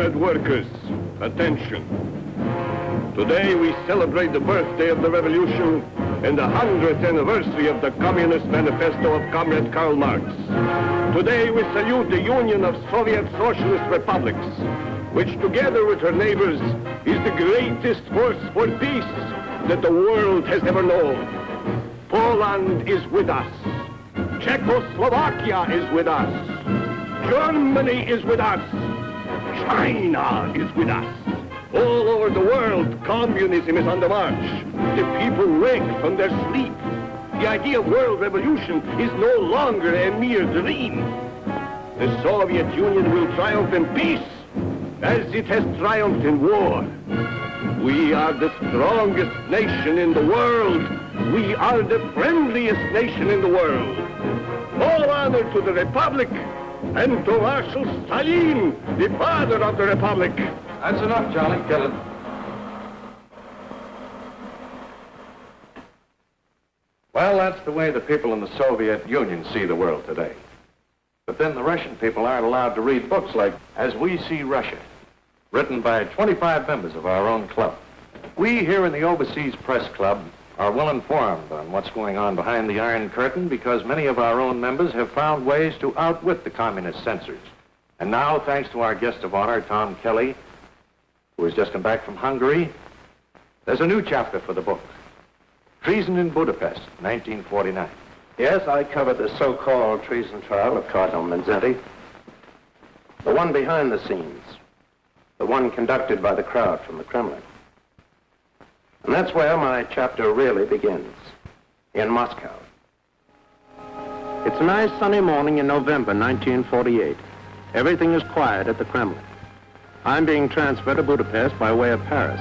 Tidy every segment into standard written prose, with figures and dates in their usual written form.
hard workers, attention. Today we celebrate the birthday of the revolution and the 100th anniversary of the Communist Manifesto of Comrade Karl Marx. Today we salute the Union of Soviet Socialist Republics, which together with her neighbors is the greatest force for peace that the world has ever known. Poland is with us. Czechoslovakia is with us. Germany is with us. China is with us. All over the world, communism is on the march. The people wake from their sleep. The idea of world revolution is no longer a mere dream. The Soviet Union will triumph in peace as it has triumphed in war. We are the strongest nation in the world. We are the friendliest nation in the world. All honor to the Republic and to Marshal Stalin, the father of the Republic. That's enough, Charlie. Kill it. Well, that's the way the people in the Soviet Union see the world today. But then the Russian people aren't allowed to read books like As We See Russia, written by 25 members of our own club. We here in the Overseas Press Club are well informed on what's going on behind the Iron Curtain because many of our own members have found ways to outwit the communist censors. And now, thanks to our guest of honor, Tom Kelly, who has just come back from Hungary, there's a new chapter for the book. Treason in Budapest, 1949. Yes, I covered the so-called treason trial of Cardinal Manzetti. The one behind the scenes. The one conducted by the crowd from the Kremlin. And that's where my chapter really begins, in Moscow. It's a nice sunny morning in November 1948. Everything is quiet at the Kremlin. I'm being transferred to Budapest by way of Paris.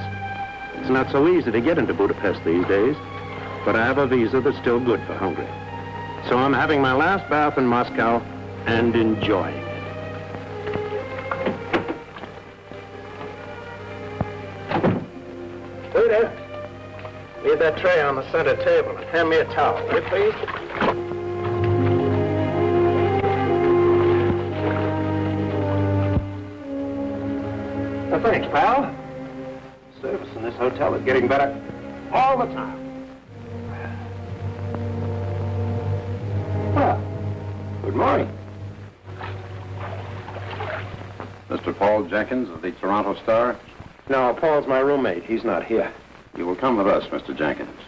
It's not so easy to get into Budapest these days, but I have a visa that's still good for Hungary. So I'm having my last bath in Moscow and enjoying it. Waiter, leave that tray on the center table and hand me a towel, will you please? Well, thanks, pal. Service in this hotel is getting better all the time. Well, good morning. Mr. Paul Jenkins of the Toronto Star? No, Paul's my roommate. He's not here. You will come with us, Mr. Jenkins.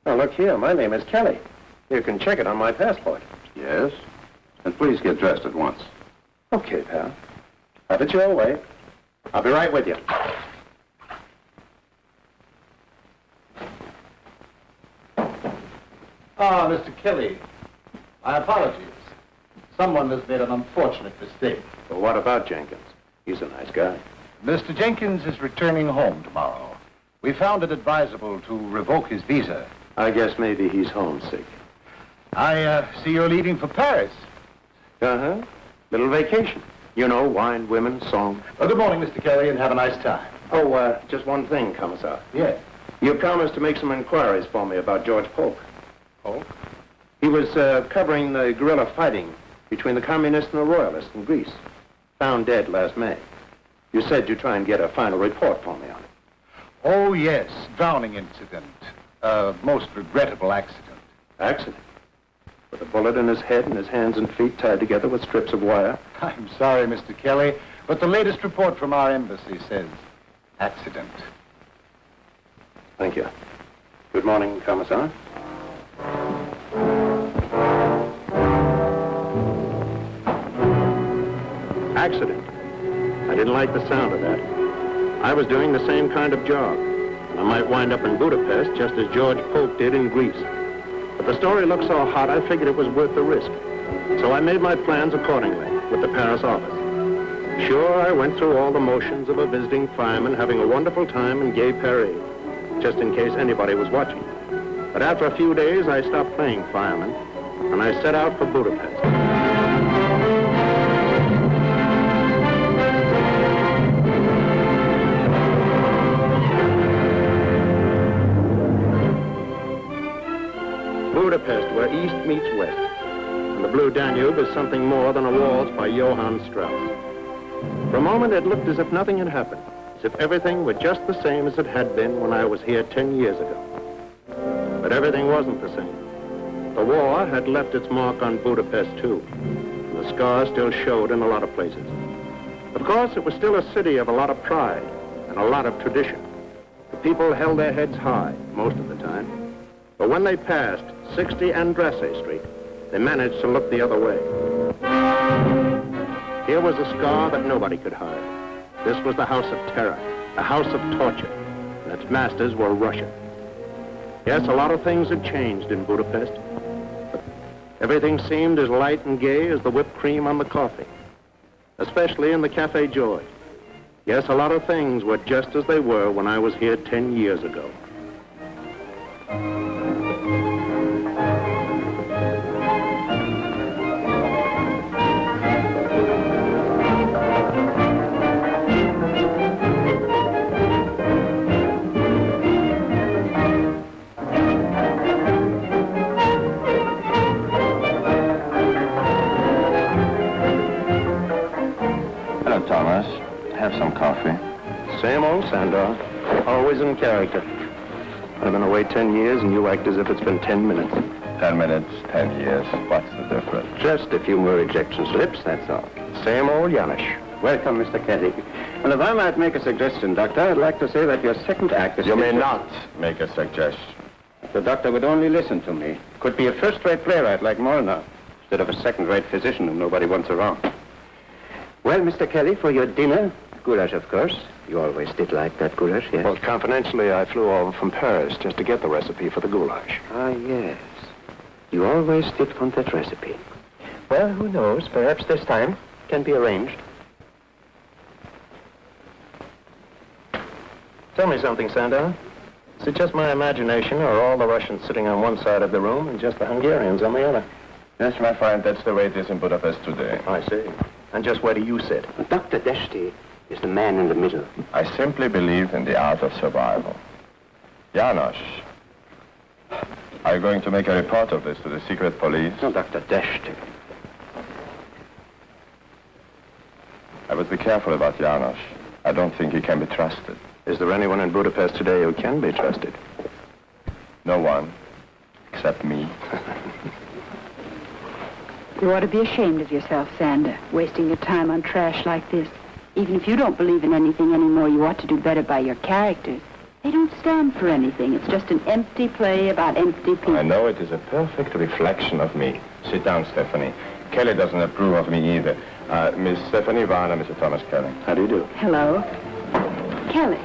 Now, look here. My name is Kelly. You can check it on my passport. Yes? And please get dressed at once. Okay, pal. Have it your way. I'll be right with you. Ah, Mr. Kelly. My apologies. Someone has made an unfortunate mistake. Well, what about Jenkins? He's a nice guy. Mr. Jenkins is returning home tomorrow. We found it advisable to revoke his visa. I guess maybe he's homesick. I see you're leaving for Paris. Uh-huh. Little vacation. You know, wine, women, song. Well, good morning, Mr. Kelly, and have a nice time. Oh, just one thing, Commissar. Yes. You promised to make some inquiries for me about George Polk. Polk? He was covering the guerrilla fighting between the communists and the royalists in Greece. Found dead last May. You said you'd try and get a final report for me on it. Oh, yes. Drowning incident. Most regrettable accident. Accident? With a bullet in his head and his hands and feet tied together with strips of wire? I'm sorry, Mr. Kelly, but the latest report from our embassy says accident. Thank you. Good morning, Commissar. Accident. I didn't like the sound of that. I was doing the same kind of job. I might wind up in Budapest just as George Polk did in Greece. But the story looked so hot, I figured it was worth the risk. So I made my plans accordingly with the Paris office. Sure, I went through all the motions of a visiting fireman having a wonderful time in gay Paris, just in case anybody was watching. But after a few days, I stopped playing fireman, and I set out for Budapest. Budapest, where East meets West. And the Blue Danube is something more than a waltz by Johann Strauss. For a moment, it looked as if nothing had happened, as if everything were just the same as it had been when I was here 10 years ago. But everything wasn't the same. The war had left its mark on Budapest, too. And the scars still showed in a lot of places. Of course, it was still a city of a lot of pride and a lot of tradition. The people held their heads high most of the time. But when they passed 60 Andrassy Street, they managed to look the other way. Here was a scar that nobody could hide. This was the house of terror, a house of torture, and its masters were Russia. Yes, a lot of things had changed in Budapest, but everything seemed as light and gay as the whipped cream on the coffee, especially in the Café George. Yes, a lot of things were just as they were when I was here 10 years ago. Thomas, have some coffee. Same old Sandor, always in character. I've been away 10 years and you act as if it's been 10 minutes. 10 minutes, 10 years. What's the difference? Just a few more ejection slips, that's all. Same old Janusz. Welcome, Mr. Kelly. And if I might make a suggestion, Doctor, I'd like to say that your second act is... You may not make a suggestion. The doctor would only listen to me. Could be a first-rate playwright like Molnar, instead of a second-rate physician whom nobody wants around. Well, Mr. Kelly, for your dinner, goulash, of course. You always did like that goulash, yes? Well, confidentially, I flew over from Paris just to get the recipe for the goulash. Ah, yes. You always did want that recipe. Well, who knows? Perhaps this time can be arranged. Tell me something, Sandor. Is it just my imagination, or are all the Russians sitting on one side of the room and just the Hungarians on the other? Yes, my friend, that's the way it is in Budapest today. I see. And just where do you sit? Dr. Deshti is the man in the middle. I simply believe in the art of survival. Janos, are you going to make a report of this to the secret police? No, Dr. Deshti. I would be careful about Janos. I don't think he can be trusted. Is there anyone in Budapest today who can be trusted? No one, except me. You ought to be ashamed of yourself, Sander, wasting your time on trash like this. Even if you don't believe in anything anymore, you ought to do better by your characters. They don't stand for anything. It's just an empty play about empty people. I know it is a perfect reflection of me. Sit down, Stephanie. Kelly doesn't approve of me either. Miss Stephanie Varner, Mr. Thomas Kelly. How do you do? Hello. Kelly.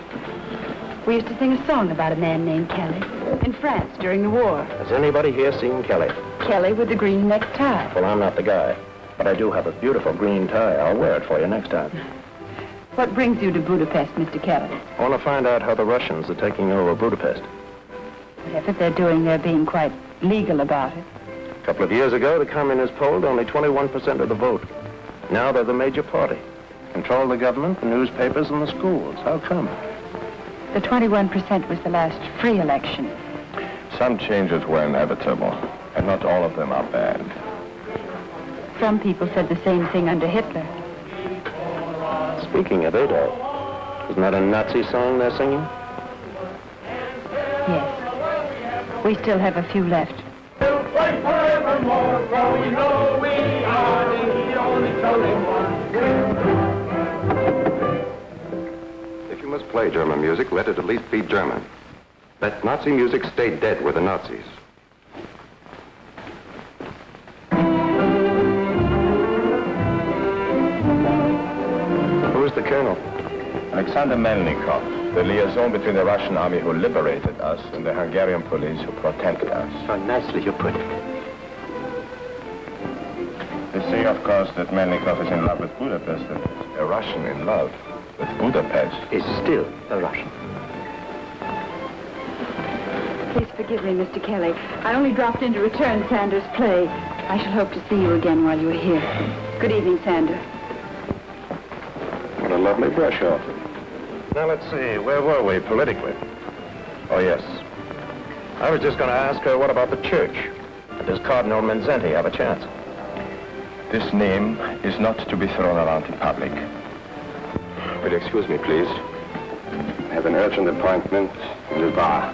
We used to sing a song about a man named Kelly in France during the war. Has anybody here seen Kelly? Kelly with the green necktie. Well, I'm not the guy. But I do have a beautiful green tie. I'll wear it for you next time. What brings you to Budapest, Mr. Kelly? I want to find out how the Russians are taking over Budapest. Whatever they're doing, they're being quite legal about it. A couple of years ago, the communists polled only 21% of the vote. Now they're the major party. Control the government, the newspapers, and the schools. How come? The 21% was the last free election. Some changes were inevitable, and not all of them are bad. Some people said the same thing under Hitler. Speaking of Adolf, isn't that a Nazi song they're singing? Yes. We still have a few left. We'll fight forevermore, for we know we are the only chosen ones. If you must play German music, let it at least be German. Let Nazi music stay dead with the Nazis. Who is the colonel? Alexander Melnikov, the liaison between the Russian army who liberated us and the Hungarian police who protected us. How nicely you put it. They say, of course, that Melnikov is in love with Budapest, and a Russian in love with Budapest Is still a Russian. Please forgive me, Mr. Kelly. I only dropped in to return Sander's play. I shall hope to see you again while you are here. Good evening, Sander. What a lovely brush off. Now, let's see. Where were we politically? Oh, yes. I was just going to ask her, what about the church? Does Cardinal Menzenti have a chance? This name is not to be thrown around in public. Will you excuse me, please? I have an urgent appointment in the bar.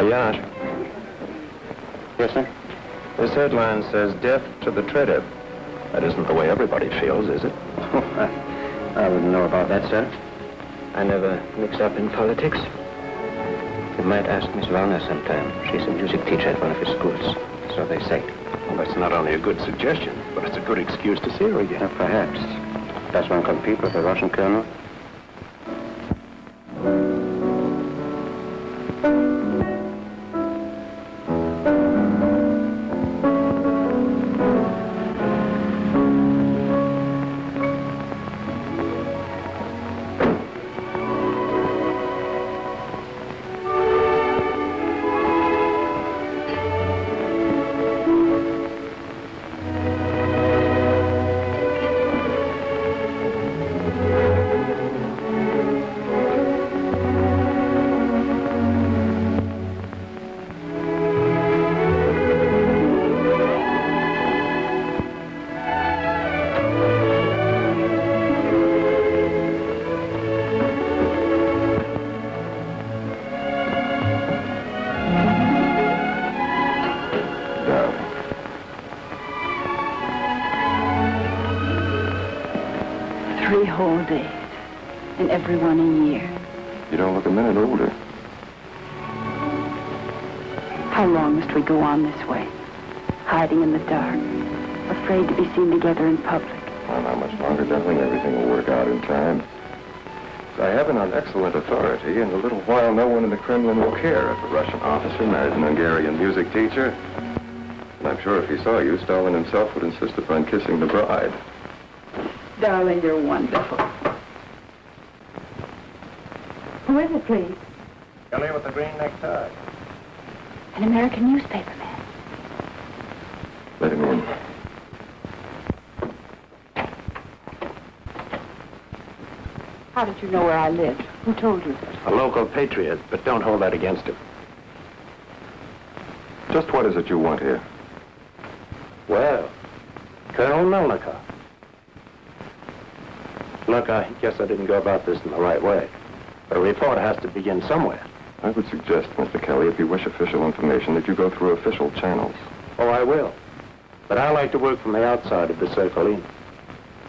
Yash. Yes, sir? This headline says death to the Treader. That isn't the way everybody feels, is it? I wouldn't know about that, sir. I never mix up in politics. You might ask Miss Warner sometime. She's a music teacher at one of his schools. So they say. Well, that's not only a good suggestion, but it's a good excuse to see her again. Perhaps. Does one compete with the Russian colonel? Whole days, and every one a year. You don't look a minute older. How long must we go on this way? Hiding in the dark, afraid to be seen together in public. Well, not much longer, darling. Everything will work out in time. I have it on excellent authority. In a little while, no one in the Kremlin will care if a Russian officer marries an Hungarian music teacher. And I'm sure if he saw you, Stalin himself would insist upon kissing the bride. Darling, you're wonderful. Who is it, please? Kelly with the green necktie. An American newspaper man. Let him in. How did you know where I lived? Who told you? A local patriot, but don't hold that against him. Just what is it you want here? Well, Colonel Melnikov. Look, I guess I didn't go about this in the right way. A report has to begin somewhere. I would suggest, Mr. Kelly, if you wish official information, that you go through official channels. Oh, I will. But I like to work from the outside of the circle.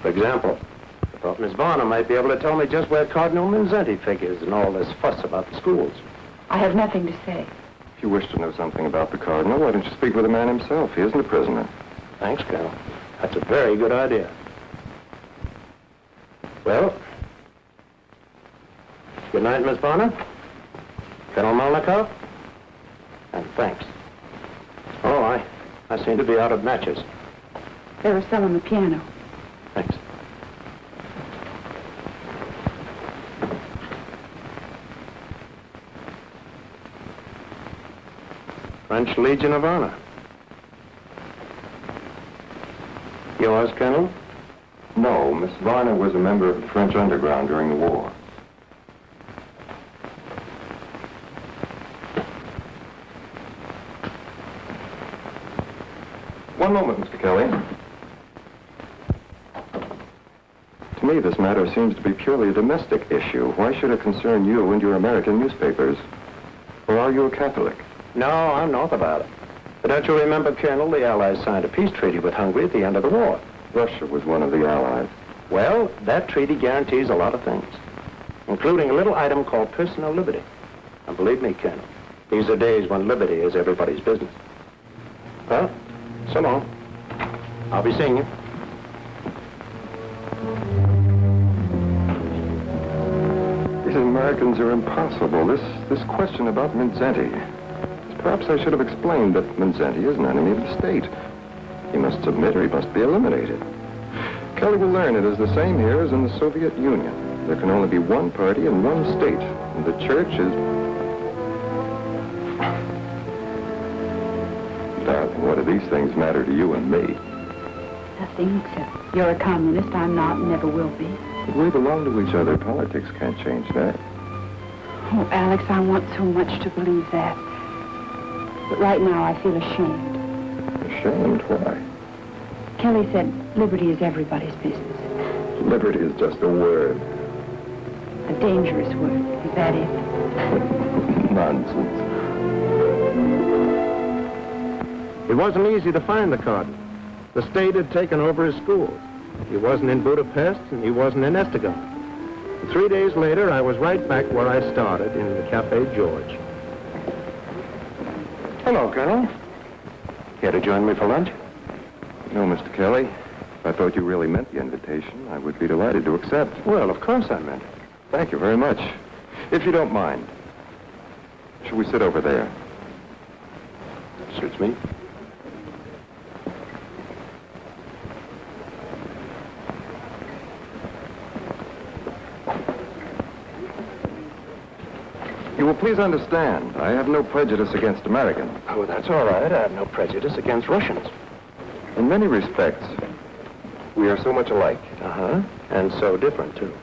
For example, I thought Miss Varner might be able to tell me just where Cardinal Minzetti figures in all this fuss about the schools. I have nothing to say. If you wish to know something about the Cardinal, why don't you speak with the man himself? He isn't a prisoner. Thanks, Colonel. That's a very good idea. Well, good night, Miss Bonner. Colonel Melnikov. And thanks. Oh, I seem to be out of matches. There are some on the piano. Thanks. French Legion of Honor. Yours, Colonel? No, Miss Varner was a member of the French underground during the war. One moment, Mr. Kelly. To me, this matter seems to be purely a domestic issue. Why should it concern you and your American newspapers? Or are you a Catholic? No, I'm not about it. But don't you remember, Colonel, the Allies signed a peace treaty with Hungary at the end of the war? Russia was one of the Allies. Well, that treaty guarantees a lot of things, including a little item called personal liberty. And believe me, Colonel, these are days when liberty is everybody's business. Well, so long. I'll be seeing you. These Americans are impossible. This question about Minzetti. Perhaps I should have explained that Minzetti is an enemy of the state. He must submit or he must be eliminated. Kelly will learn it is the same here as in the Soviet Union. There can only be one party and one state. And the church is... Darling, what do these things matter to you and me? Nothing except you're a communist, I'm not, and never will be. We belong to each other. Politics can't change that. Oh, Alex, I want so much to believe that. But right now, I feel ashamed. Ashamed? Why? Kelly said liberty is everybody's business. Liberty is just a word. A dangerous word. Is that it? Nonsense. It wasn't easy to find the cardinal. The state had taken over his schools. He wasn't in Budapest, and he wasn't in Esztergom. 3 days later, I was right back where I started, in the Cafe George. Hello, Colonel. Care to join me for lunch? No, Mr. Kelly. If I thought you really meant the invitation, I would be delighted to accept. Well, of course I meant it. Thank you very much. If you don't mind, should we sit over there? Suits me. You will please understand, I have no prejudice against Americans. Oh, that's all right. I have no prejudice against Russians. In many respects, we are so much alike. Uh-huh. And so different, too.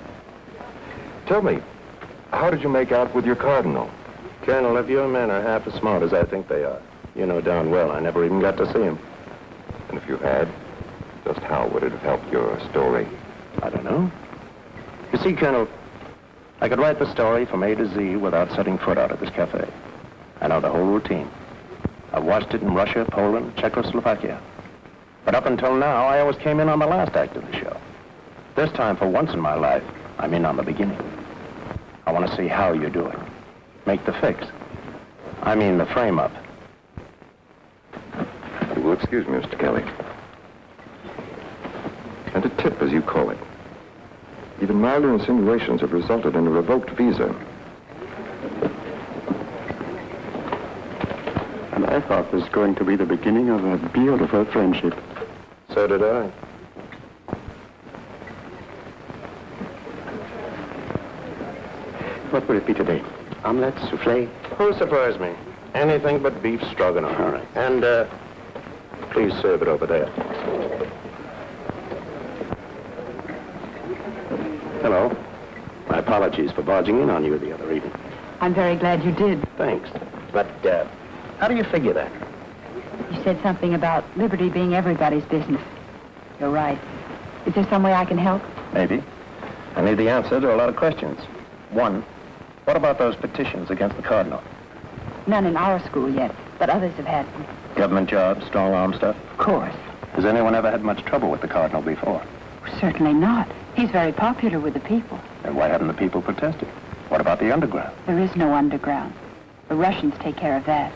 Tell me, how did you make out with your cardinal? Colonel, if your men are half as smart as I think they are, you know darn well I never even got to see him. And if you had, just how would it have helped your story? I don't know. You see, Colonel, I could write the story from A to Z without setting foot out of this cafe. I know the whole routine. I've watched it in Russia, Poland, Czechoslovakia. But up until now, I always came in on the last act of the show. This time, for once in my life, I'm in on the beginning. I want to see how you do it. Make the fix. I mean the frame-up. You will excuse me, Mr. Kelly. And a tip, as you call it. Even milder insinuations have resulted in a revoked visa. And I thought this was going to be the beginning of a beautiful friendship. So did I. What will it be today? Omelette, souffle? Who surprised me? Anything but beef stroganoff. All right. And, please serve it over there. Hello. My apologies for barging in on you the other evening. I'm very glad you did. Thanks. But, how do you figure that? You said something about liberty being everybody's business. You're right. Is there some way I can help? Maybe. I need the answer to a lot of questions. One, what about those petitions against the cardinal? None in our school yet, but others have had them. Government jobs, strong arm stuff? Of course. Has anyone ever had much trouble with the cardinal before? Certainly not. He's very popular with the people. Then why haven't the people protested? What about the underground? There is no underground. The Russians take care of that.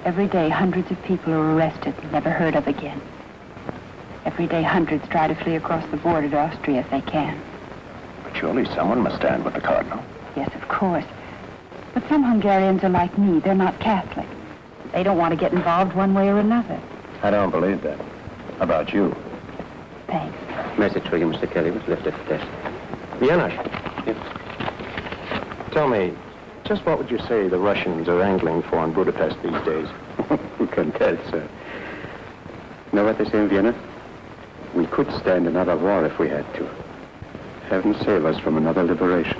Every day, hundreds of people are arrested, never heard of again. Every day, hundreds try to flee across the border to Austria if they can. But surely someone must stand with the cardinal. Yes, of course. But some Hungarians are like me. They're not Catholic. They don't want to get involved one way or another. I don't believe that. How about you? Thanks. Message for you, Mr. Kelly, was left at the desk. Janusz. Yes. Tell me, just what would you say the Russians are angling for in Budapest these days? Who can tell, sir? Know what they say in Vienna? We could stand another war if we had to. Heaven save us from another liberation.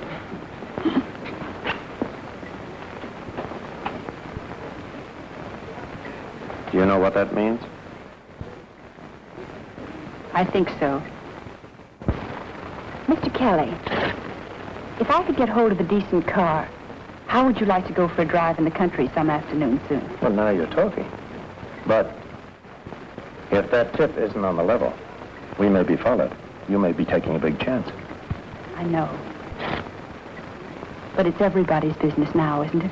Do you know what that means? I think so. Mr. Kelly, if I could get hold of a decent car, how would you like to go for a drive in the country some afternoon soon? Well, now you're talking. But if that tip isn't on the level, we may be followed. You may be taking a big chance. I know. But it's everybody's business now, isn't it?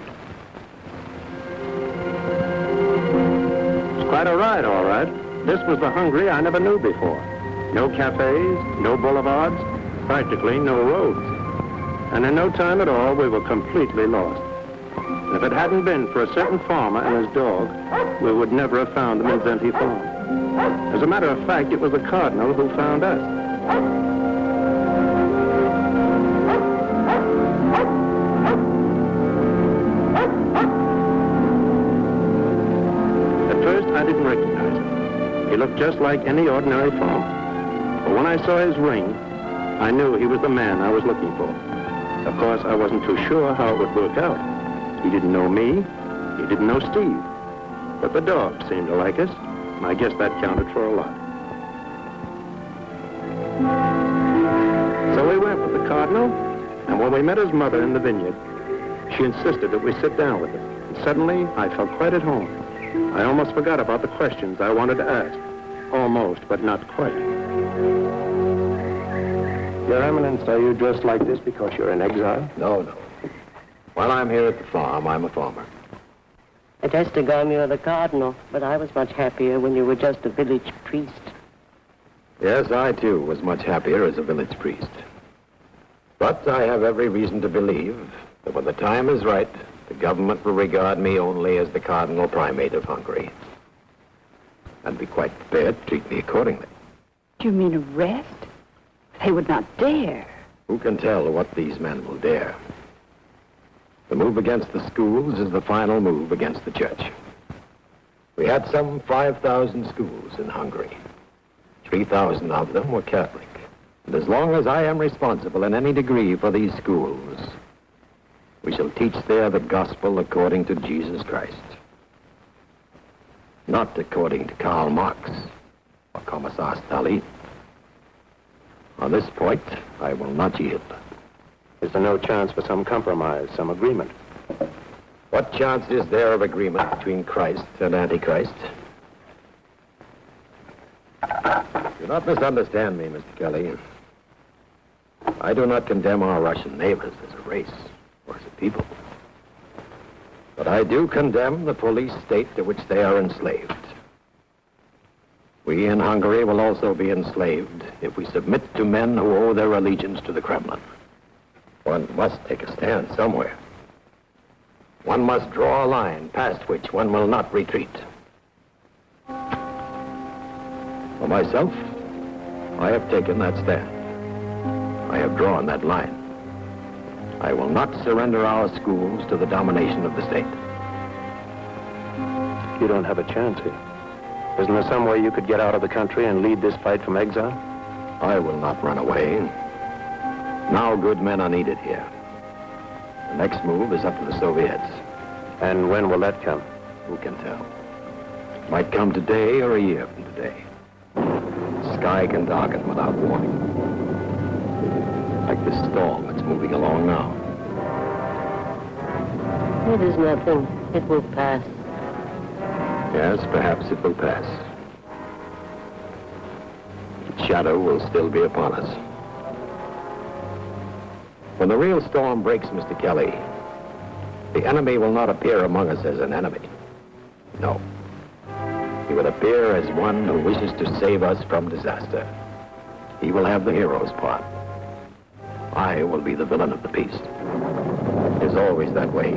It's quite a ride, all right. This was the Hungary I never knew before. No cafes, no boulevards, practically no roads. And in no time at all, we were completely lost. And if it hadn't been for a certain farmer and his dog, we would never have found the Minzenti farm. As a matter of fact, it was the cardinal who found us. At first, I didn't recognize him. He looked just like any ordinary farmer. But when I saw his ring, I knew he was the man I was looking for. Of course, I wasn't too sure how it would work out. He didn't know me. He didn't know Steve. But the dog seemed to like us, and I guess that counted for a lot. So we went with the Cardinal, and when we met his mother in the vineyard, she insisted that we sit down with her. And suddenly, I felt quite at home. I almost forgot about the questions I wanted to ask. Almost, but not quite. Your Eminence, are you dressed like this because you're in exile? No, no. While I'm here at the farm, I'm a farmer. At Estegam, you're the Cardinal, but I was much happier when you were just a village priest. Yes, I, too, was much happier as a village priest. But I have every reason to believe that when the time is right, the government will regard me only as the Cardinal Primate of Hungary. And be quite prepared to treat me accordingly. Do you mean arrest? They would not dare. Who can tell what these men will dare? The move against the schools is the final move against the church. We had some 5,000 schools in Hungary. 3,000 of them were Catholic. And as long as I am responsible in any degree for these schools, we shall teach there the gospel according to Jesus Christ. Not according to Karl Marx or Commissar Stalin. On this point, I will not yield. Is there no chance for some compromise, some agreement? What chance is there of agreement between Christ and Antichrist? Do not misunderstand me, Mr. Kelly. I do not condemn our Russian neighbors as a race or as a people. But I do condemn the police state to which they are enslaved. We in Hungary will also be enslaved if we submit to men who owe their allegiance to the Kremlin. One must take a stand somewhere. One must draw a line past which one will not retreat. For myself, I have taken that stand. I have drawn that line. I will not surrender our schools to the domination of the state. You don't have a chance here. Isn't there some way you could get out of the country and lead this fight from exile? I will not run away. Now good men are needed here. The next move is up to the Soviets. And when will that come? Who can tell? It might come today or a year from today. The sky can darken without warning. Like this storm that's moving along now. It is nothing. It will pass. Yes, perhaps it will pass. Its shadow will still be upon us. When the real storm breaks, Mr. Kelly, the enemy will not appear among us as an enemy. No. He will appear as one who wishes to save us from disaster. He will have the hero's part. I will be the villain of the piece. It is always that way.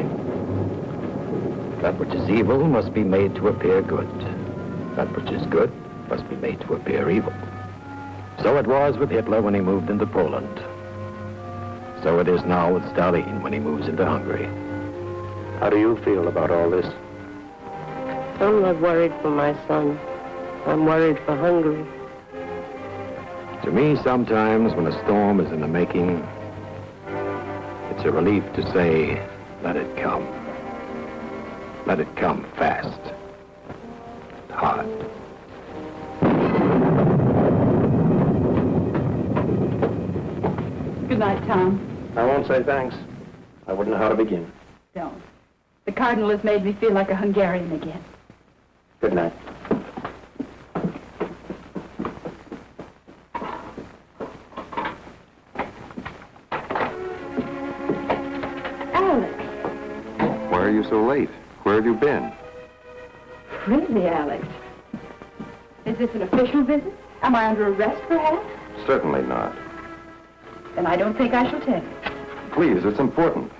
That which is evil must be made to appear good. That which is good must be made to appear evil. So it was with Hitler when he moved into Poland. So it is now with Stalin when he moves into Hungary. How do you feel about all this? I'm not worried for my son. I'm worried for Hungary. To me, sometimes when a storm is in the making, it's a relief to say, let it come. Let it come fast. Hard. Good night, Tom. I won't say thanks. I wouldn't know how to begin. Don't. The Cardinal has made me feel like a Hungarian again. Good night. Alex. Why are you so late? Where have you been? Really, Alex? Is this an official visit? Am I under arrest, perhaps? Certainly not. Then I don't think I shall tell you. Please, it's important.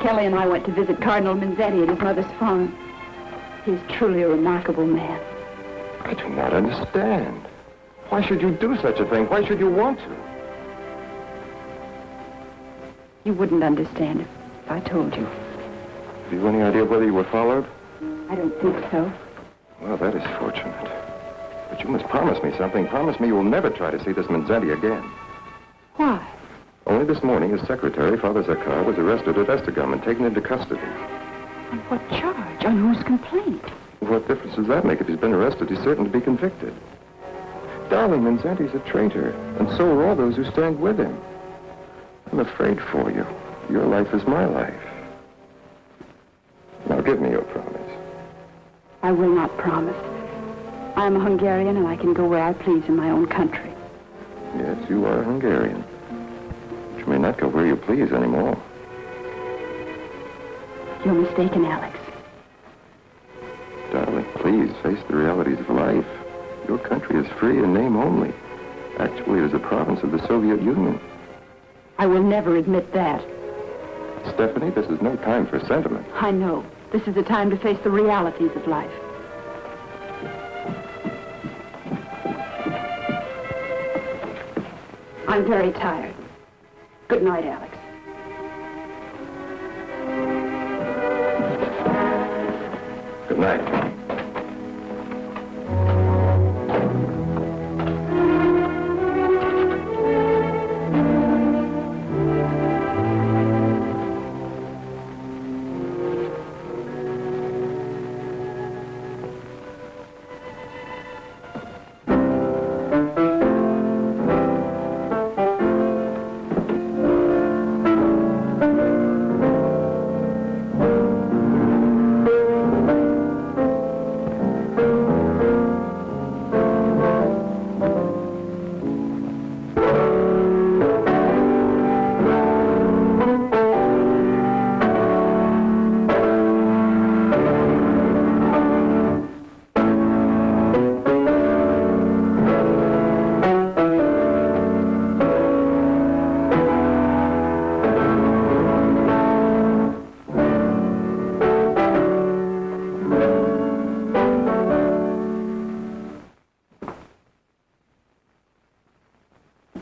Kelly and I went to visit Cardinal Manzetti at his mother's farm. He's truly a remarkable man. I do not understand. Why should you do such a thing? Why should you want to? You wouldn't understand if I told you. Have you any idea whether you were followed? I don't think so. Well, that is fortunate. But you must promise me something. Promise me you will never try to see this Minzenti again. Why? Only this morning, his secretary, Father Zakar, was arrested at Estegum and taken into custody. On what charge? On whose complaint? What difference does that make? If he's been arrested, he's certain to be convicted. Darling, Minzenti's a traitor, and so are all those who stand with him. I'm afraid for you. Your life is my life. Now, give me your promise. I will not promise. I am a Hungarian, and I can go where I please in my own country. Yes, you are a Hungarian. But you may not go where you please anymore. You're mistaken, Alex. Darling, please face the realities of life. Your country is free in name only. Actually, it is a province of the Soviet Union. I will never admit that. Stephanie, this is no time for sentiment. I know. This is the time to face the realities of life. I'm very tired. Good night, Alex. Good night.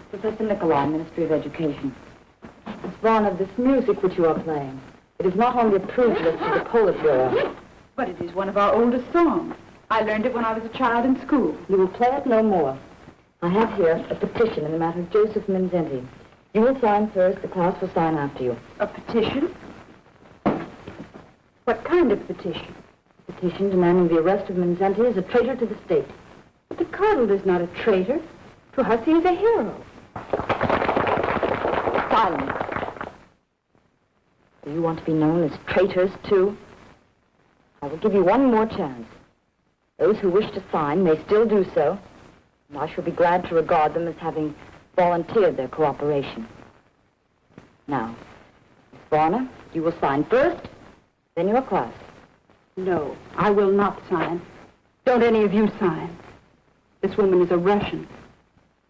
Professor Nikolai, Ministry of Education. Miss Varner, this music which you are playing, it is not on the approved list of the Polish Bureau. But it is one of our oldest songs. I learned it when I was a child in school. You will play it no more. I have here a petition in the matter of Joseph Minzenti. You will sign first, the class will sign after you. A petition? What kind of petition? A petition demanding the arrest of Minzenti as a traitor to the state. But the Cardinal is not a traitor. To us, he is a hero. Silence. Do you want to be known as traitors, too? I will give you one more chance. Those who wish to sign may still do so, and I shall be glad to regard them as having volunteered their cooperation. Now, Miss Varner, you will sign first, then your class. No, I will not sign. Don't any of you sign. This woman is a Russian.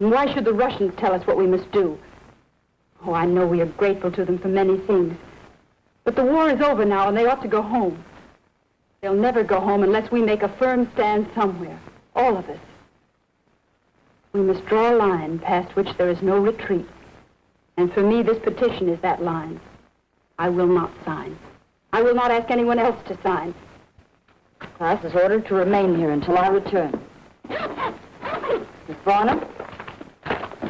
And why should the Russians tell us what we must do? Oh, I know we are grateful to them for many things. But the war is over now, and they ought to go home. They'll never go home unless we make a firm stand somewhere. All of us. We must draw a line past which there is no retreat. And for me, this petition is that line. I will not sign. I will not ask anyone else to sign. Class is ordered to remain here until I return. Miss Varner,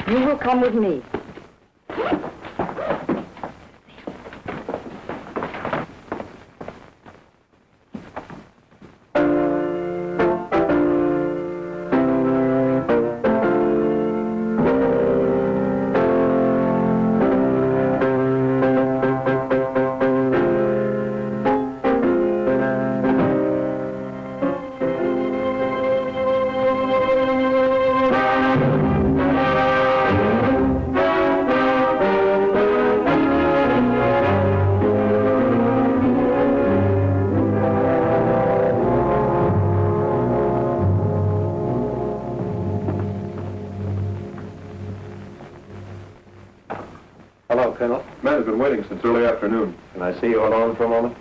you will come with me. Since early afternoon. Can I see you alone for a moment?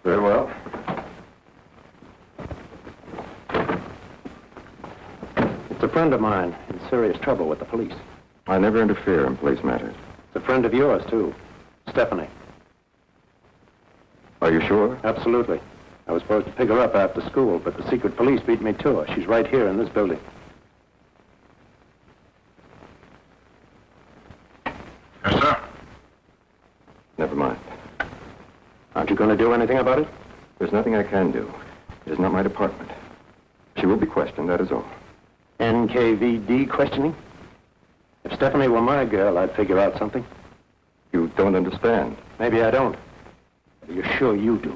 Very well. It's a friend of mine in serious trouble with the police. I never interfere in police matters. It's a friend of yours, too. Stephanie. Are you sure? Absolutely. I was supposed to pick her up after school, but the secret police beat me to her. She's right here in this building. Yes, sir. Never mind. Aren't you going to do anything about it? There's nothing I can do. It is not my department. She will be questioned, that is all. NKVD questioning? If Stephanie were my girl, I'd figure out something. You don't understand. Maybe I don't. But you're sure you do.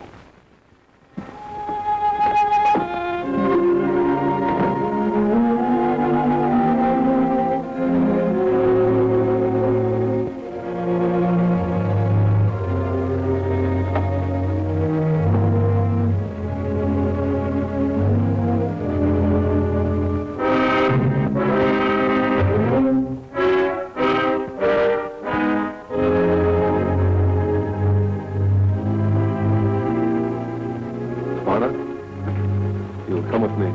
You'll come with me.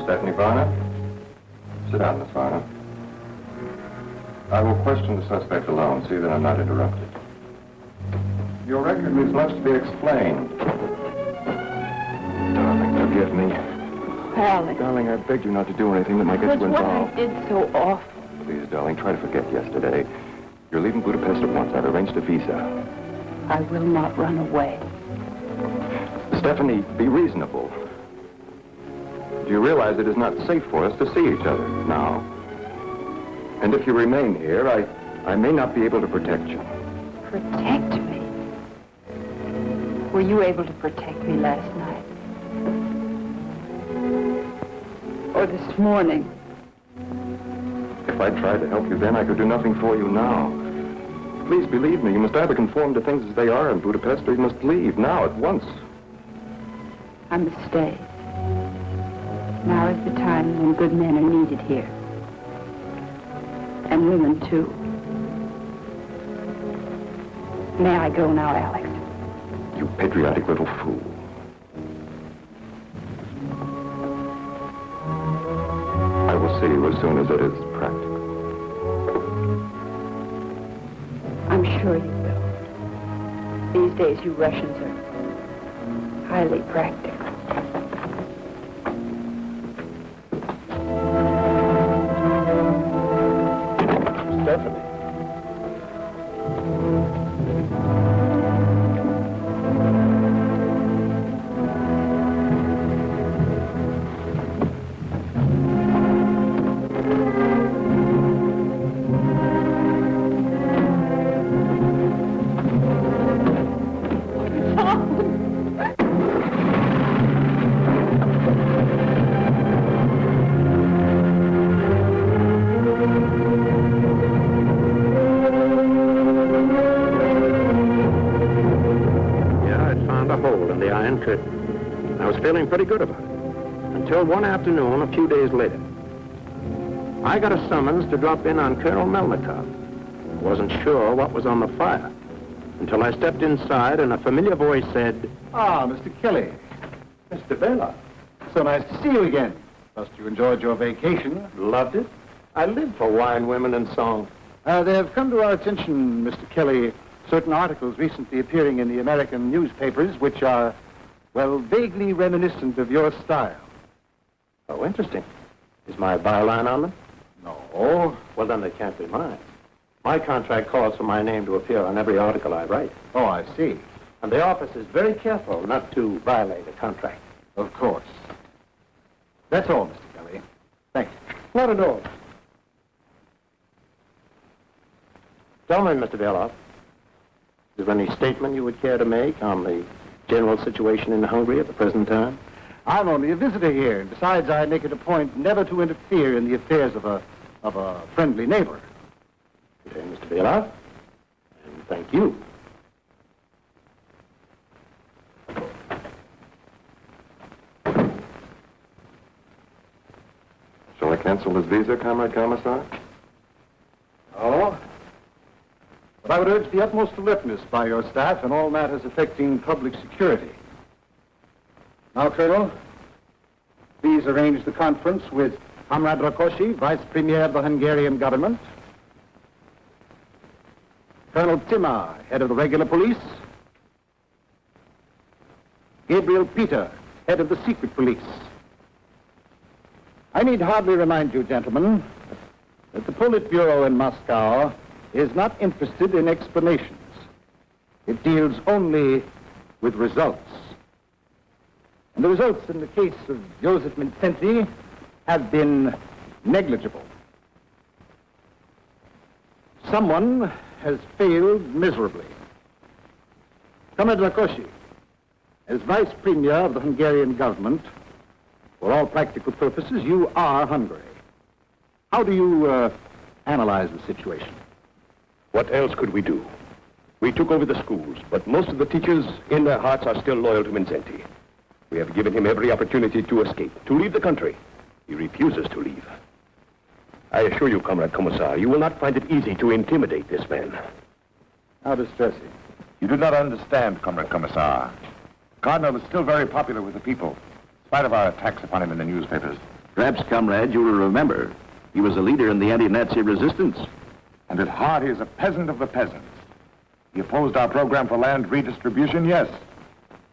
Stephanie Varner? Sit down, Miss Varner. I will question the suspect alone, see that I'm not interrupted. Your record leaves much to be explained. Darling, forgive me. Alex. Darling, I begged you not to do anything that might get you What involved. I did so awful. Please, darling, try to forget yesterday. You're leaving Budapest at once. I've arranged a visa. I will not run away. Stephanie, be reasonable. Do you realize it is not safe for us to see each other now? And if you remain here, I may not be able to protect you. Protect me? Were you able to protect me last night? Or this morning? If I tried to help you then, I could do nothing for you now. Please believe me, you must either conform to things as they are in Budapest, or you must leave now, at once. I must stay. Now is the time when good men are needed here. And women, too. May I go now, Alex? You patriotic little fool. I will see you as soon as it is practical. I'm sure you will. These days, you Russians are highly practical. Stephanie. I was feeling pretty good about it, until one afternoon a few days later. I got a summons to drop in on Colonel Melnikov. I wasn't sure what was on the fire, until I stepped inside and a familiar voice said, Ah, Mr. Kelly. Mr. Bela. So nice to see you again. Trust you enjoyed your vacation. Loved it. I live for wine, women, and song. They have come to our attention, Mr. Kelly, certain articles recently appearing in the American newspapers which are, well, vaguely reminiscent of your style. Oh, interesting. Is my byline on them? No. Well, then they can't be mine. My contract calls for my name to appear on every article I write. Oh, I see. And the office is very careful not to violate a contract. Of course. That's all, Mr. Kelly. Thank you. Not at all. Tell me, Mr. Beloff, is there any statement you would care to make on the general situation in Hungary at the present time? I'm only a visitor here. Besides, I make it a point never to interfere in the affairs of a friendly neighbor. Okay, Mr. Beloff, and thank you. Shall I cancel this visa, Comrade Commissar? Oh? But I would urge the utmost alertness by your staff in all matters affecting public security. Now, Colonel, Please arrange the conference with Comrade Rakosi, Vice Premier of the Hungarian government, Colonel Timar, head of the regular police, Gabriel Peter, head of the secret police. I need hardly remind you, gentlemen, that the Politburo in Moscow is not interested in explanations. It deals only with results. And the results in the case of Joseph Vincenti have been negligible. Someone has failed miserably. Comrade Rakosi, as Vice Premier of the Hungarian government, for all practical purposes, you are Hungary. How do you analyze the situation? What else could we do? We took over the schools, but most of the teachers in their hearts are still loyal to Vincenti. We have given him every opportunity to escape, to leave the country. He refuses to leave. I assure you, Comrade Commissar, you will not find it easy to intimidate this man. How distressing. You do not understand, Comrade Commissar. Cardinal is still very popular with the people, in spite of our attacks upon him in the newspapers. Perhaps, comrade, you will remember, he was a leader in the anti-Nazi resistance. And at heart, he is a peasant of the peasants. He opposed our program for land redistribution, yes,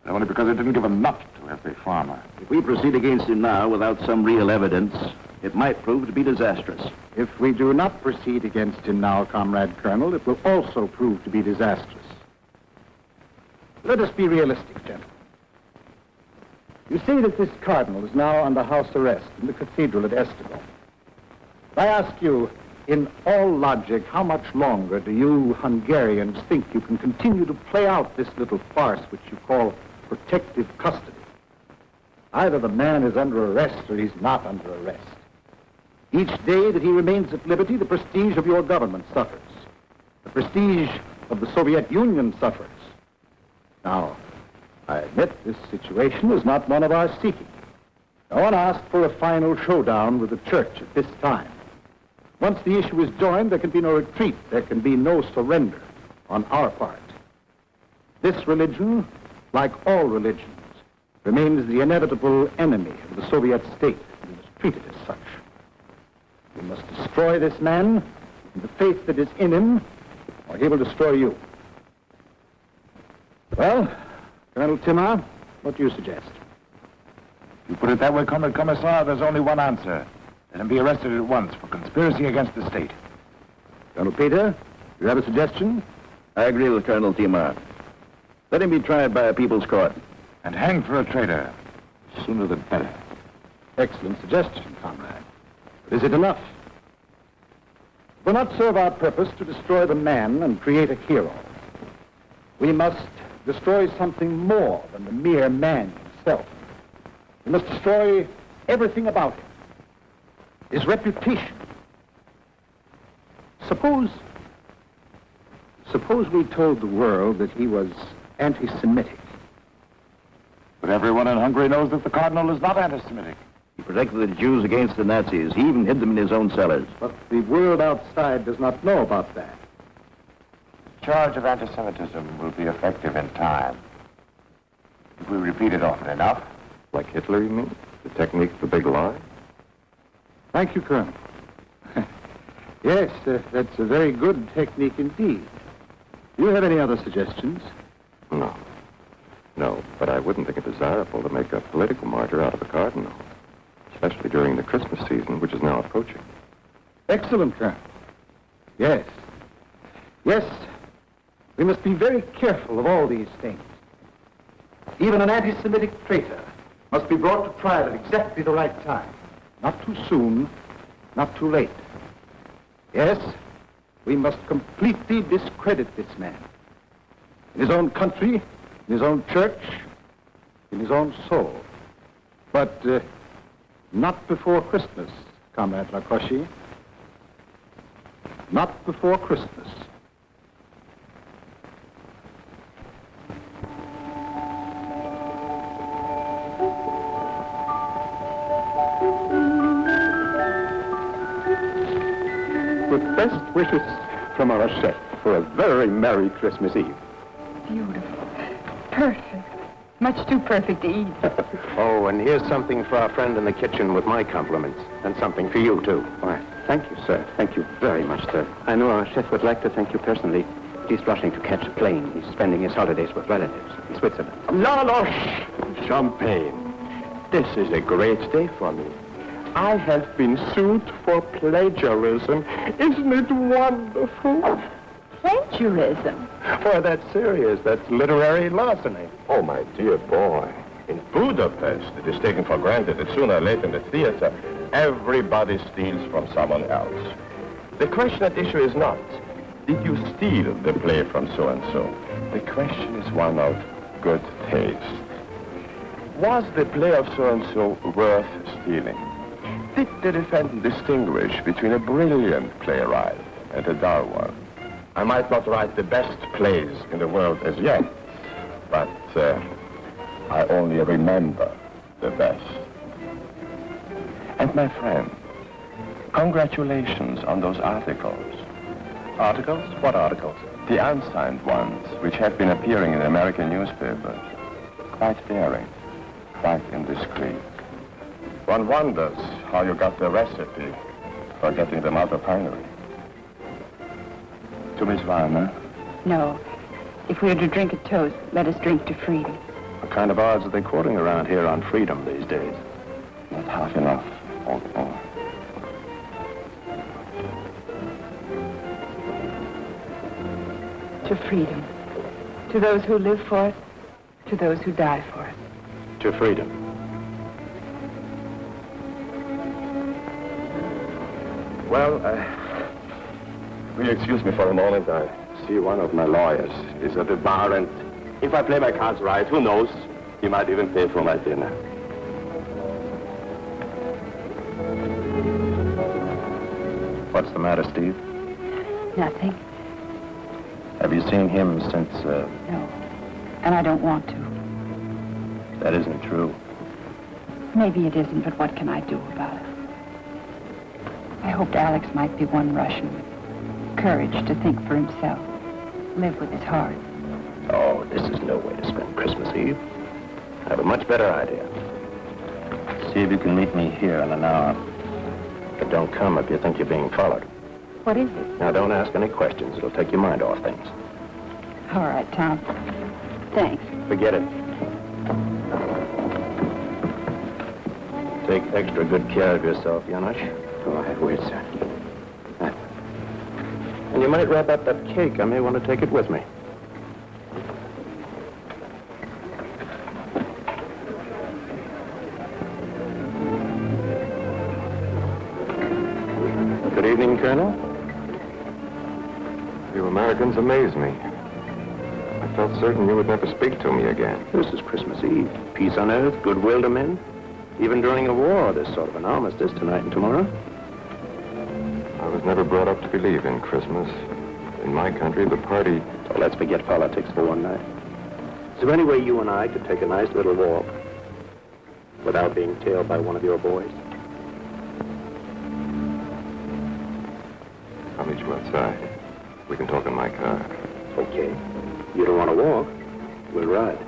but only because it didn't give enough to every farmer. If we proceed against him now without some real evidence, it might prove to be disastrous. If we do not proceed against him now, Comrade Colonel, it will also prove to be disastrous. Let us be realistic, gentlemen. You say that this cardinal is now under house arrest in the cathedral at Estival. I ask you, in all logic, how much longer do you Hungarians think you can continue to play out this little farce which you call protective custody? Either the man is under arrest or he's not under arrest. Each day that he remains at liberty, the prestige of your government suffers. The prestige of the Soviet Union suffers. Now, I admit this situation is not one of our seeking. No one asked for a final showdown with the church at this time. Once the issue is joined, there can be no retreat. There can be no surrender on our part. This religion, like all religions, remains the inevitable enemy of the Soviet state and is treated as such. We must destroy this man and the faith that is in him, or he will destroy you. Well, Colonel Timar, what do you suggest? If you put it that way, Comrade Commissar, there's only one answer. Let him be arrested at once for conspiracy against the state. Colonel Peter, do you have a suggestion? I agree with Colonel Timar. Let him be tried by a people's court. And hanged for a traitor. Sooner the better. Excellent suggestion, comrade. But is it enough? It will not serve our purpose to destroy the man and create a hero. We must destroy something more than the mere man himself. We must destroy everything about him. His reputation. Suppose we told the world that he was anti-Semitic. But everyone in Hungary knows that the Cardinal is not anti-Semitic. He protected the Jews against the Nazis. He even hid them in his own cellars. But the world outside does not know about that. The charge of anti-Semitism will be effective in time. If we repeat it often enough. Like Hitler, you mean? The technique of the big lie? Thank you, Colonel. Yes, that's a very good technique indeed. Do you have any other suggestions? No. No, but I wouldn't think it desirable to make a political martyr out of a cardinal, especially during the Christmas season, which is now approaching. Excellent, Colonel. Yes. Yes, we must be very careful of all these things. Even an anti-Semitic traitor must be brought to trial at exactly the right time. Not too soon, not too late. Yes, we must completely discredit this man. In his own country, in his own church, in his own soul. But not before Christmas, Comrade Rakosi. Not before Christmas. With best wishes from our chef for a very Merry Christmas Eve. Beautiful. Perfect. Much too perfect to eat. Oh, and here's something for our friend in the kitchen with my compliments. And something for you, too. Why, thank you, sir. Thank you very much, sir. I know our chef would like to thank you personally. He's rushing to catch a plane. He's spending his holidays with relatives in Switzerland. Janosch! Champagne. This is a great day for me. I have been sued for plagiarism. Isn't it wonderful? Plagiarism? For that's serious. That's literary larceny. Oh, my dear boy. In Budapest, it is taken for granted that sooner or later in the theater, everybody steals from someone else. The question at issue is not, did you steal the play from so-and-so? The question is one of good taste. Was the play of so-and-so worth stealing? Did the defendant distinguish between a brilliant playwright and a dull one? I might not write the best plays in the world as yet, but I only remember the best. And my friend, congratulations on those articles. Articles? What articles? The unsigned ones, which have been appearing in American newspapers. Quite daring, quite indiscreet. One wonders how you got the recipe for getting them out of Hungary. To Miss Warner? No. If we are to drink a toast, let us drink to freedom. What kind of odds are they quoting around here on freedom these days? Not half enough, old boy. To freedom. To those who live for it, to those who die for it. To freedom. Well, will you excuse me for a moment? I see one of my lawyers is at the bar, and if I play my cards right, who knows? He might even pay for my dinner. What's the matter, Steve? Nothing. Have you seen him since, No. And I don't want to. That isn't true. Maybe it isn't, but what can I do about it? I hoped Alex might be one Russian with courage to think for himself, live with his heart. Oh, this is no way to spend Christmas Eve. I have a much better idea. See if you can meet me here in an hour. But don't come if you think you're being followed. What is it? Now, don't ask any questions. It'll take your mind off things. All right, Tom. Thanks. Forget it. Take extra good care of yourself, Janosch. Oh, I will, sir. And you might wrap up that cake. I may want to take it with me. Good evening, Colonel. You Americans amaze me. I felt certain you would never speak to me again. This is Christmas Eve. Peace on earth, goodwill to men. Even during a war, there's sort of an armistice tonight and tomorrow. I was never brought up to believe in Christmas. In my country, the party... So let's forget politics for one night. Is there any way you and I could take a nice little walk without being tailed by one of your boys? I'll meet you outside. We can talk in my car. Okay. You don't want to walk? We'll ride.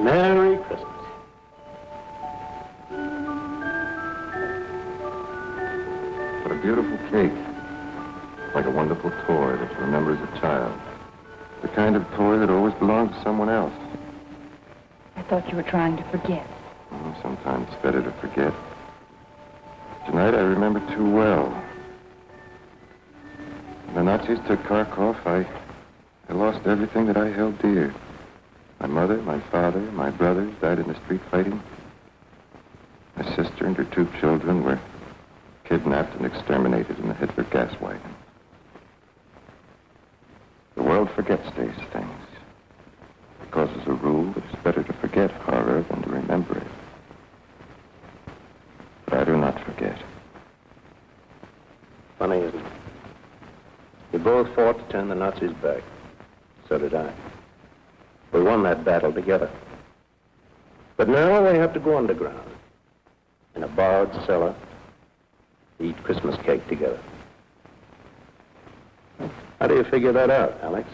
Merry Christmas. What a beautiful cake. Like a wonderful toy that you remember as a child. The kind of toy that always belonged to someone else. I thought you were trying to forget. Sometimes it's better to forget. Tonight I remember too well. When the Nazis took Kharkov, I lost everything that I held dear. My mother, my father, my brothers died in the street fighting. My sister and her 2 children were kidnapped and exterminated in the Hitler gas wagon. The world forgets these things. Because as a rule, it's better to forget horror than to remember it. But I do not forget. Funny, isn't it? We both fought to turn the Nazis back. So did I. We won that battle together. But now they have to go underground. in a borrowed cellar, to eat Christmas cake together. How do you figure that out, Alex?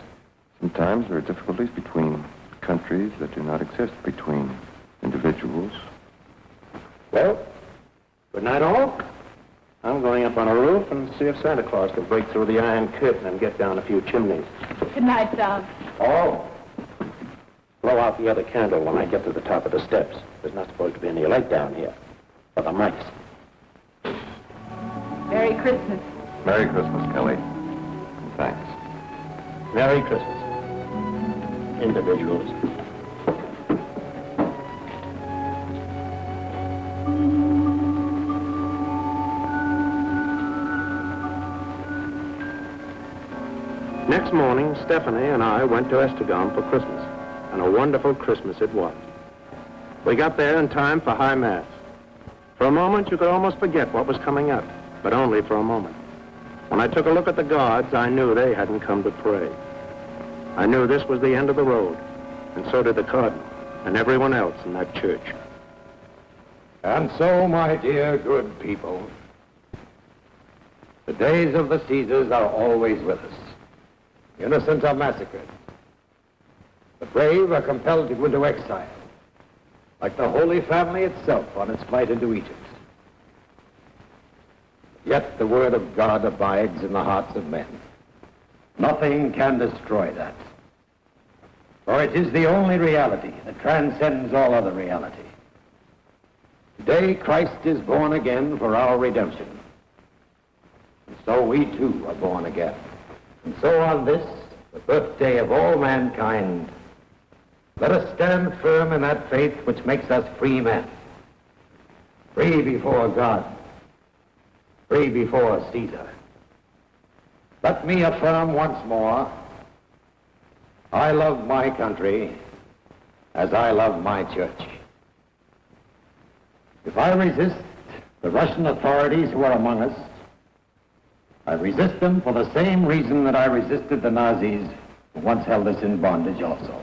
Sometimes there are difficulties between countries that do not exist between individuals. Well, good night, all. I'm going up on a roof and see if Santa Claus can break through the iron curtain and get down a few chimneys. Good night, Tom. Oh. Blow out the other candle when I get to the top of the steps. There's not supposed to be any light down here. For the mice. Merry Christmas. Merry Christmas, Kelly. And thanks. Merry Christmas. Individuals. Next morning, Stephanie and I went to Estegon for Christmas, and a wonderful Christmas it was. We got there in time for High Mass. For a moment, you could almost forget what was coming up, but only for a moment. When I took a look at the guards, I knew they hadn't come to pray. I knew this was the end of the road, and so did the cardinal and everyone else in that church. And so, my dear good people, the days of the Caesars are always with us. Innocent are massacred. The brave are compelled to go into exile, like the Holy Family itself on its flight into Egypt. Yet the word of God abides in the hearts of men. Nothing can destroy that. For it is the only reality that transcends all other reality. Today, Christ is born again for our redemption. And so we too are born again. And so on this, the birthday of all mankind, let us stand firm in that faith which makes us free men. Free before God. Free before Caesar. Let me affirm once more, I love my country as I love my church. If I resist the Russian authorities who are among us, I resist them for the same reason that I resisted the Nazis who once held us in bondage also.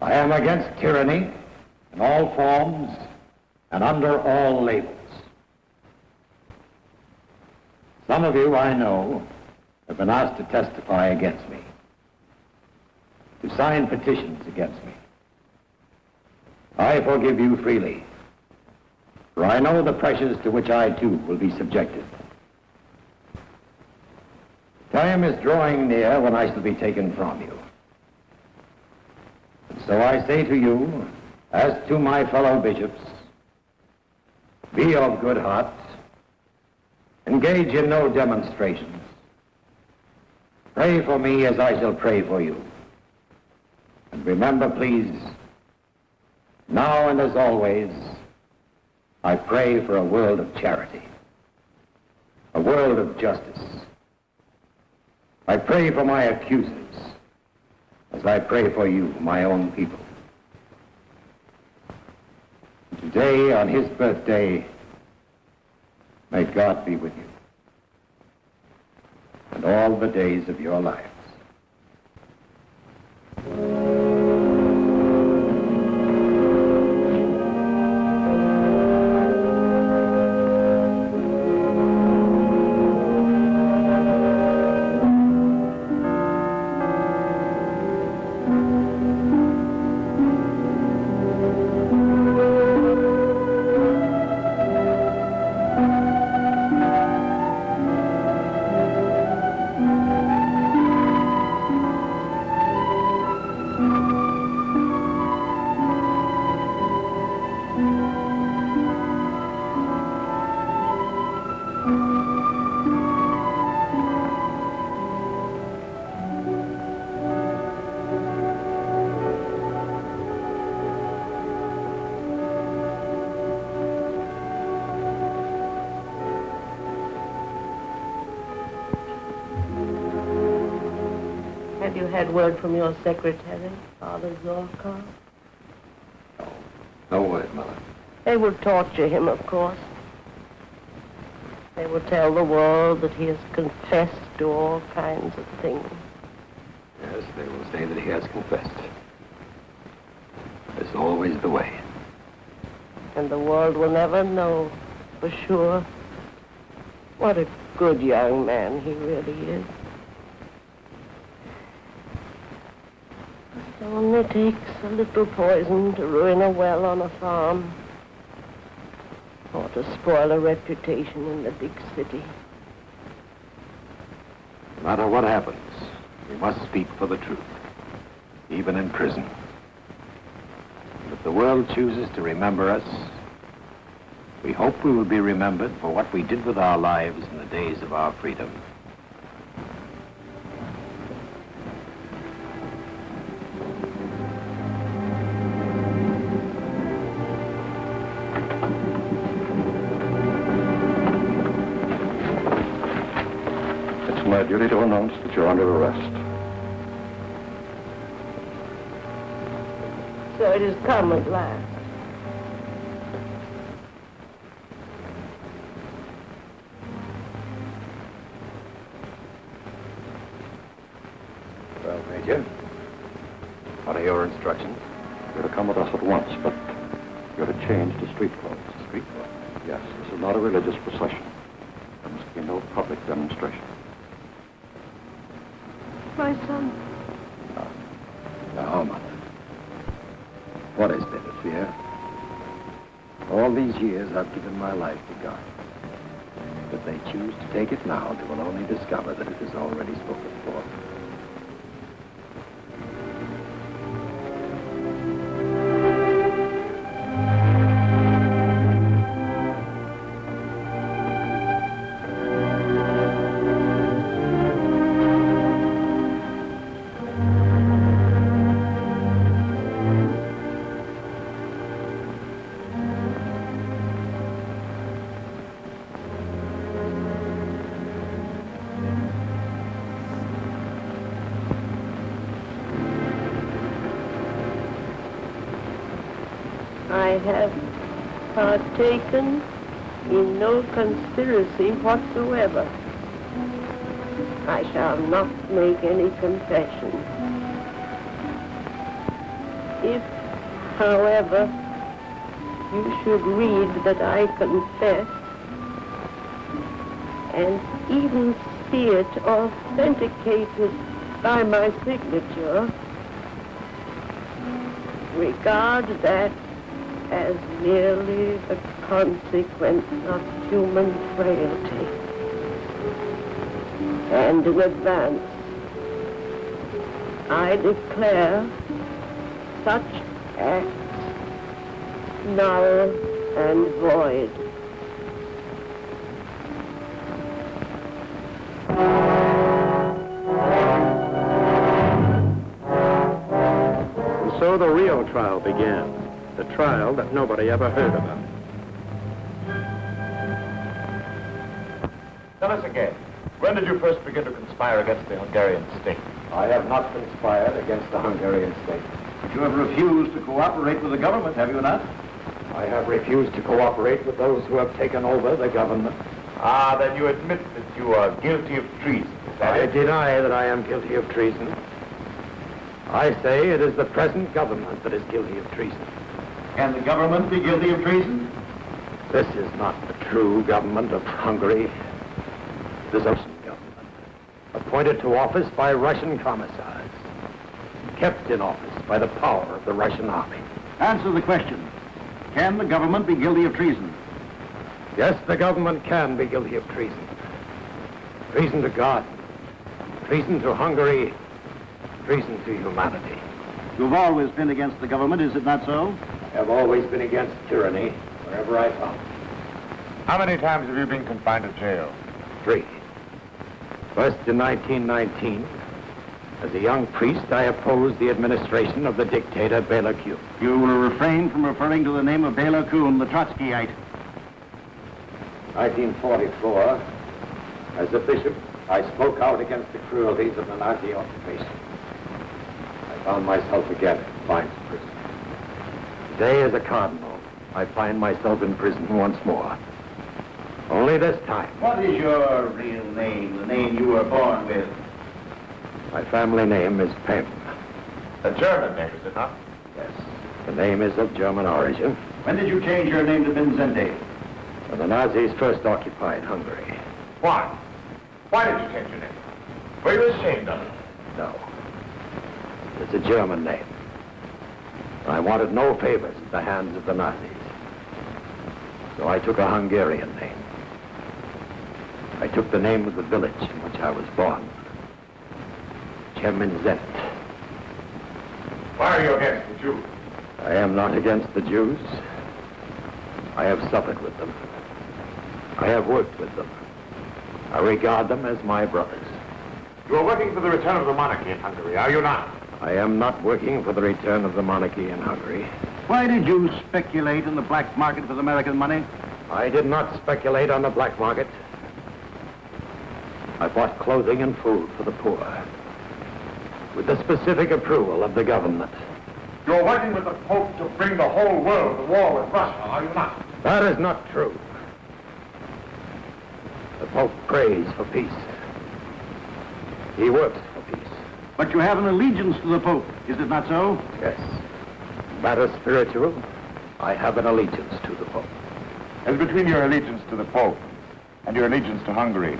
I am against tyranny in all forms and under all labels. Some of you, I know, have been asked to testify against me, to sign petitions against me. I forgive you freely, for I know the pressures to which I too will be subjected. Time is drawing near when I shall be taken from you. And so I say to you, as to my fellow bishops, be of good heart, engage in no demonstrations. Pray for me as I shall pray for you. And remember, please, now and as always, I pray for a world of charity, a world of justice. I pray for my accusers, as I pray for you, my own people. Today, on his birthday, may God be with you, and all the days of your lives. Have you had word from your secretary, Father Zorkov? No word, Mother. They will torture him, of course. They will tell the world that he has confessed to all kinds of things. Yes, they will say that he has confessed. It's always the way. And the world will never know for sure what a good young man he really is. It only takes a little poison to ruin a well on a farm, or to spoil a reputation in the big city. No matter what happens, we must speak for the truth, even in prison. And if the world chooses to remember us, we hope we will be remembered for what we did with our lives in the days of our freedom. It's my duty to announce that you're under arrest. So it has come at last. Well, Major, what are your instructions? You're to come with us at once, but you're to change to street clothes. Street clothes? Yes, this is not a religious procession. There must be no public demonstration. My son. Now, Mother, what is there to fear? All these years I've given my life to God. If they choose to take it now, they will only discover that it is already spoken for. I have partaken in no conspiracy whatsoever. I shall not make any confession. If, however, you should read that I confess, and even see it authenticated by my signature, regard that as merely the consequence of human frailty. And in advance, I declare such acts null and void. And so the real trial began. The trial that nobody ever heard about. Tell us again, when did you first begin to conspire against the Hungarian state? I have not conspired against the Hungarian state. But you have refused to cooperate with the government, have you not? I have refused to cooperate with those who have taken over the government. Ah, then you admit that you are guilty of treason, is that I it? deny that I am guilty of treason. I say it is the present government that is guilty of treason. Can the government be guilty of treason? This is not the true government of Hungary. It is a Russian government, appointed to office by Russian commissars, kept in office by the power of the Russian army. Answer the question. Can the government be guilty of treason? Yes, the government can be guilty of treason. Treason to God, treason to Hungary, treason to humanity. You've always been against the government, is it not so? I have always been against tyranny, wherever I found it. How many times have you been confined to jail? 3. First in 1919, as a young priest, I opposed the administration of the dictator Bela Kun. You will refrain from referring to the name of Bela Kun, the Trotskyite. 1944, as a bishop, I spoke out against the cruelties of the Nazi occupation. I found myself again in Vine's prison. Today, as a cardinal, I find myself in prison once more. Only this time. What is your real name, the name you were born with? My family name is Pem. A German name, is it not? Yes. The name is of German origin. When did you change your name to Vincente? When the Nazis first occupied Hungary. Why? Why did you change your name? Were you ashamed of it? No. It's a German name. I wanted no favors at the hands of the Nazis. So I took a Hungarian name. I took the name of the village in which I was born. Chemnitz. Why are you against the Jews? I am not against the Jews. I have suffered with them. I have worked with them. I regard them as my brothers. You are working for the return of the monarchy in Hungary, are you not? I am not working for the return of the monarchy in Hungary. Why did you speculate in the black market with American money? I did not speculate on the black market. I bought clothing and food for the poor, with the specific approval of the government. You're working with the Pope to bring the whole world to war with Russia, are you not? That is not true. The Pope prays for peace. He works for peace. But you have an allegiance to the Pope, is it not so? Yes. Matter spiritual, I have an allegiance to the Pope. As between your allegiance to the Pope and your allegiance to Hungary,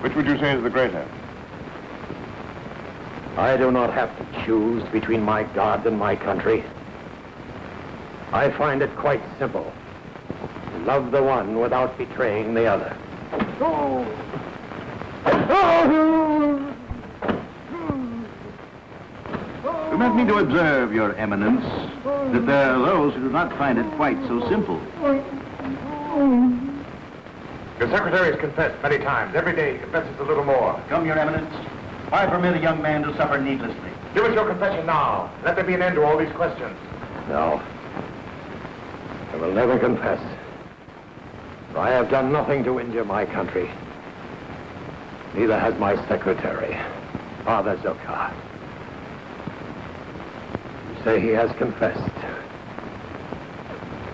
which would you say is the greater? I do not have to choose between my God and my country. I find it quite simple. Love the one without betraying the other. Permit me to observe, Your Eminence, that there are those who do not find it quite so simple. Your secretary has confessed many times. Every day he confesses a little more. Come, Your Eminence. Why permit a young man to suffer needlessly? Give us your confession now. Let there be an end to all these questions. No. I will never confess. For I have done nothing to injure my country. Neither has my secretary, Father Zokar. You say he has confessed.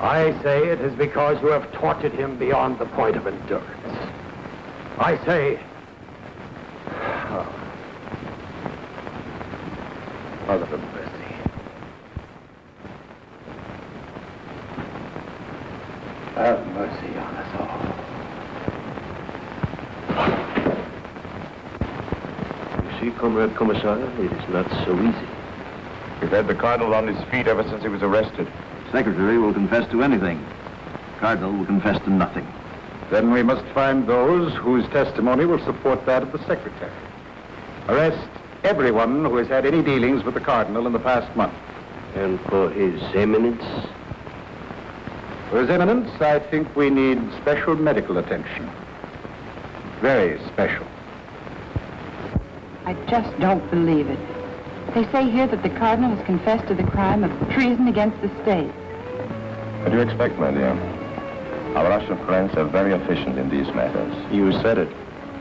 I say it is because you have tortured him beyond the point of endurance. I say... Father of mercy. Have mercy on us all. You see, Comrade Commissar, it is not so easy. We've had the Cardinal on his feet ever since he was arrested. Secretary will confess to anything. Cardinal will confess to nothing. Then we must find those whose testimony will support that of the Secretary. Arrest everyone who has had any dealings with the Cardinal in the past month. And for His Eminence? For His Eminence, I think we need special medical attention. Very special. I just don't believe it. They say here that the Cardinal has confessed to the crime of treason against the state. What do you expect, my dear? Our Russian friends are very efficient in these matters. You said it.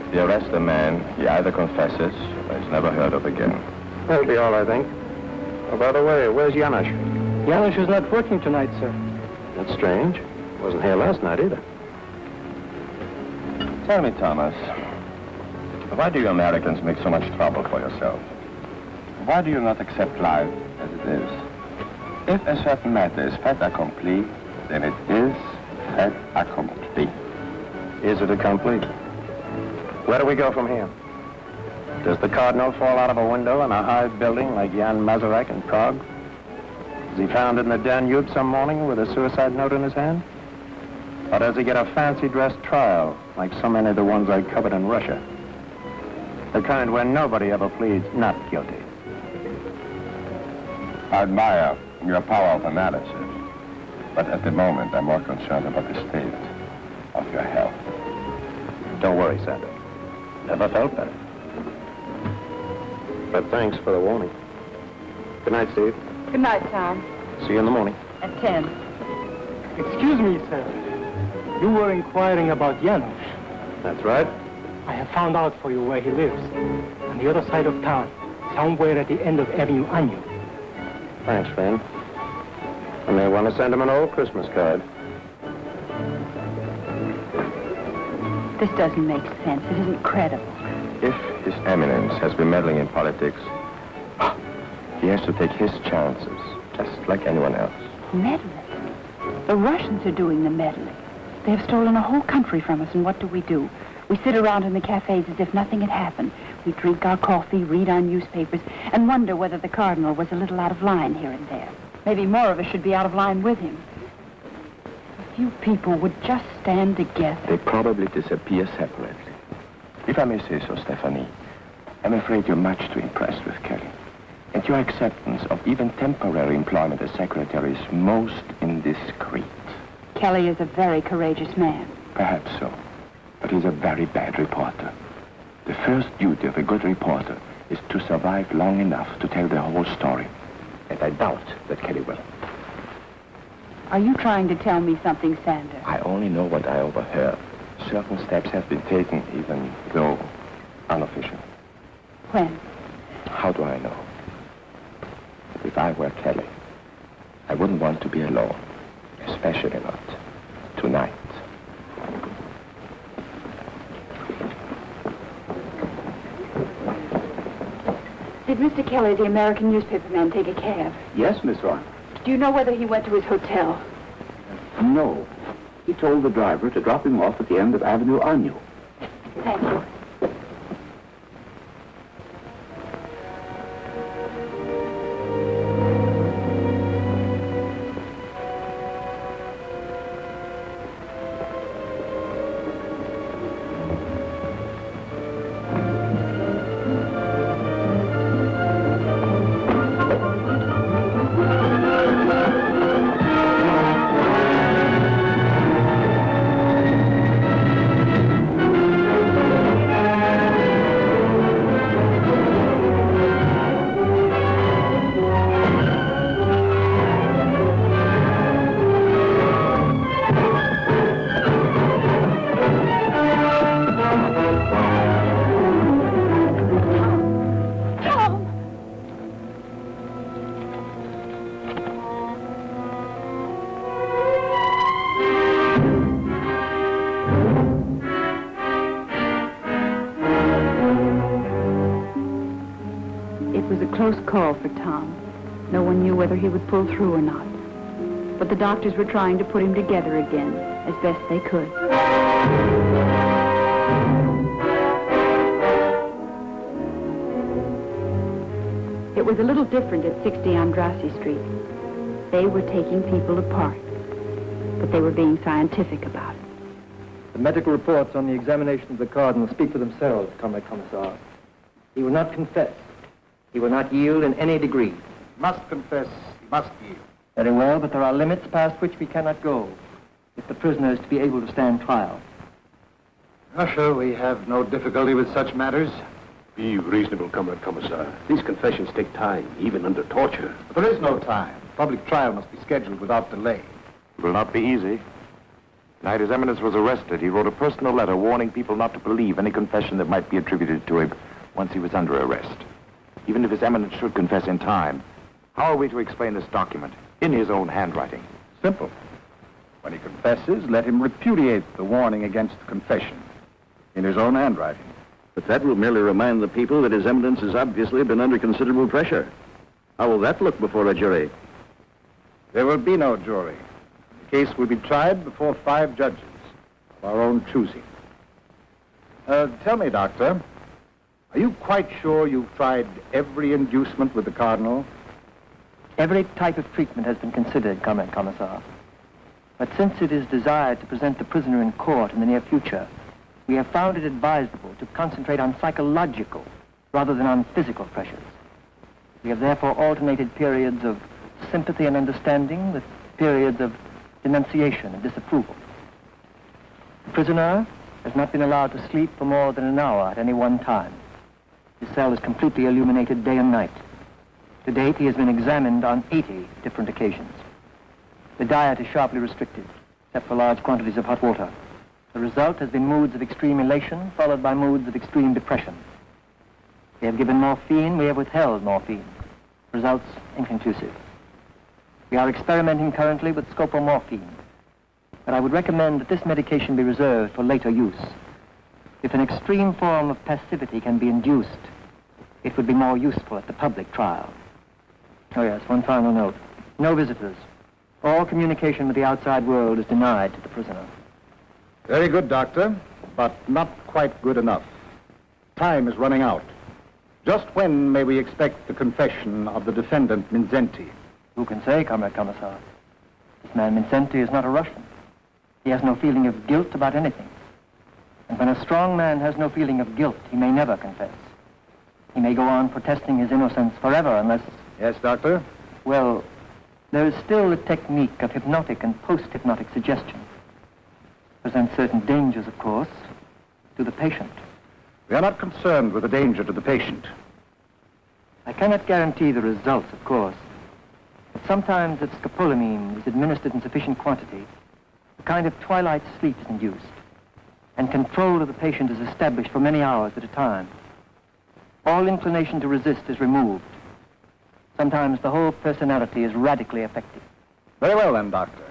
If they arrest a man, he either confesses or is never heard of again. That'll be all, I think. Oh, by the way, where's Janusz? Janusz is not working tonight, sir. That's strange. Wasn't here last night either. Tell me, Thomas, why do you Americans make so much trouble for yourselves? Why do you not accept life as it is? If a certain matter is fait accompli, then it is fait accompli. Is it accompli? Where do we go from here? Does the Cardinal fall out of a window in a high building like Jan Masaryk in Prague? Is he found in the Danube some morning with a suicide note in his hand? Or does he get a fancy-dress trial like so many of the ones I covered in Russia? The kind where nobody ever pleads not guilty. I admire your power of analysis, but at the moment I'm more concerned about the state of your health. Don't worry, Sandra. Never felt better. But thanks for the warning. Good night, Steve. Good night, Tom. See you in the morning. At 10. Excuse me, sir. You were inquiring about Janusz. That's right. I have found out for you where he lives. On the other side of town, somewhere at the end of Avenue Anyu. Thanks, Finn. I may want to send him an old Christmas card. This doesn't make sense. It isn't credible. If His Eminence has been meddling in politics, he has to take his chances, just like anyone else. Meddling? The Russians are doing the meddling. They have stolen a whole country from us, and what do? We sit around in the cafes as if nothing had happened. We drink our coffee, read our newspapers, and wonder whether the Cardinal was a little out of line here and there. Maybe more of us should be out of line with him. If you people would just stand together. They probably disappear separately. If I may say so, Stephanie, I'm afraid you're much too impressed with Kelly. And your acceptance of even temporary employment as secretary is most indiscreet. Kelly is a very courageous man. Perhaps so. But he's a very bad reporter. The first duty of a good reporter is to survive long enough to tell the whole story. And I doubt that Kelly will. Are you trying to tell me something, Sander? I only know what I overheard. Certain steps have been taken, even though unofficial. When? How do I know? If I were Kelly, I wouldn't want to be alone, especially not tonight. Did Mr. Kelly, the American newspaper man, take a cab? Yes, Miss Ron. Do you know whether he went to his hotel? No. He told the driver to drop him off at the end of Avenue Agnew. Thank you. Close call for Tom. No one knew whether he would pull through or not. But the doctors were trying to put him together again, as best they could. It was a little different at 60 Andrassy Street. They were taking people apart, but they were being scientific about it. The medical reports on the examination of the Cardinal speak for themselves, Comrade Commissar. He will not confess. He will not yield in any degree. Must confess, he must yield. Very well, but there are limits past which we cannot go if the prisoner is to be able to stand trial. Russia, we have no difficulty with such matters. Be reasonable, Comrade Commissar. These confessions take time, even under torture. But there is no time. Public trial must be scheduled without delay. It will not be easy. The night His Eminence was arrested, he wrote a personal letter warning people not to believe any confession that might be attributed to him once he was under arrest. Even if His Eminence should confess in time, how are we to explain this document in his own handwriting? Simple. When he confesses, let him repudiate the warning against confession in his own handwriting. But that will merely remind the people that His Eminence has obviously been under considerable pressure. How will that look before a jury? There will be no jury. The case will be tried before 5 judges of our own choosing. Tell me, Doctor, are you quite sure you've tried every inducement with the Cardinal? Every type of treatment has been considered, Comrade Commissar. But since it is desired to present the prisoner in court in the near future, we have found it advisable to concentrate on psychological rather than on physical pressures. We have therefore alternated periods of sympathy and understanding with periods of denunciation and disapproval. The prisoner has not been allowed to sleep for more than an hour at any one time. His cell is completely illuminated day and night. To date, he has been examined on 80 different occasions. The diet is sharply restricted, except for large quantities of hot water. The result has been moods of extreme elation, followed by moods of extreme depression. We have given morphine, we have withheld morphine. Results inconclusive. We are experimenting currently with scopomorphine, but I would recommend that this medication be reserved for later use. If an extreme form of passivity can be induced, it would be more useful at the public trial. Oh yes, one final note. No visitors. All communication with the outside world is denied to the prisoner. Very good, Doctor, but not quite good enough. Time is running out. Just when may we expect the confession of the defendant, Minzenti? Who can say, Comrade Commissar? This man Minzenti is not a Russian. He has no feeling of guilt about anything. And when a strong man has no feeling of guilt, he may never confess. He may go on protesting his innocence forever unless... Yes, Doctor? Well, there is still the technique of hypnotic and post-hypnotic suggestion. Presents certain dangers, of course, to the patient. We are not concerned with the danger to the patient. I cannot guarantee the results, of course. But sometimes if scopolamine is administered in sufficient quantity, a kind of twilight sleep is induced, and control of the patient is established for many hours at a time. All inclination to resist is removed. Sometimes the whole personality is radically affected. Very well, then, Doctor.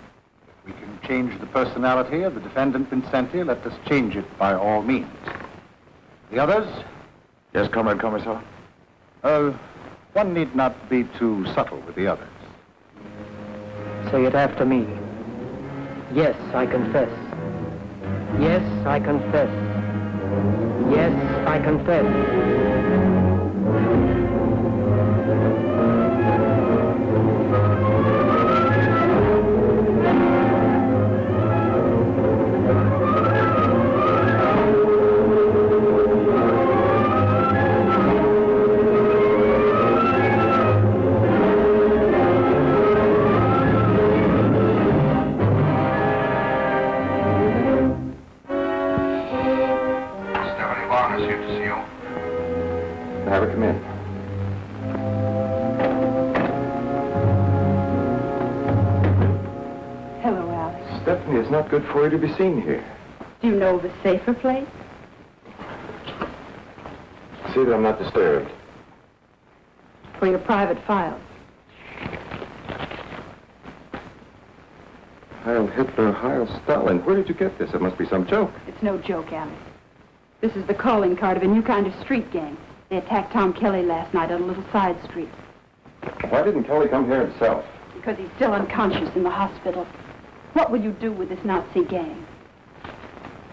If we can change the personality of the defendant Minzenti, let us change it by all means. The others? Yes, Comrade Commissar? One need not be too subtle with the others. Say it after me. Yes, I confess. Yes, I confess. Yes, I confess. Have her come in. Hello, Alex. Stephanie, it's not good for you to be seen here. Do you know of a safer place? See that I'm not disturbed. For your private files. Heil Hitler, Heil Stalin. Where did you get this? It must be some joke. It's no joke, Alex. This is the calling card of a new kind of street gang. They attacked Tom Kelly last night on a little side street. Why didn't Kelly come here himself? Because he's still unconscious in the hospital. What will you do with this Nazi gang?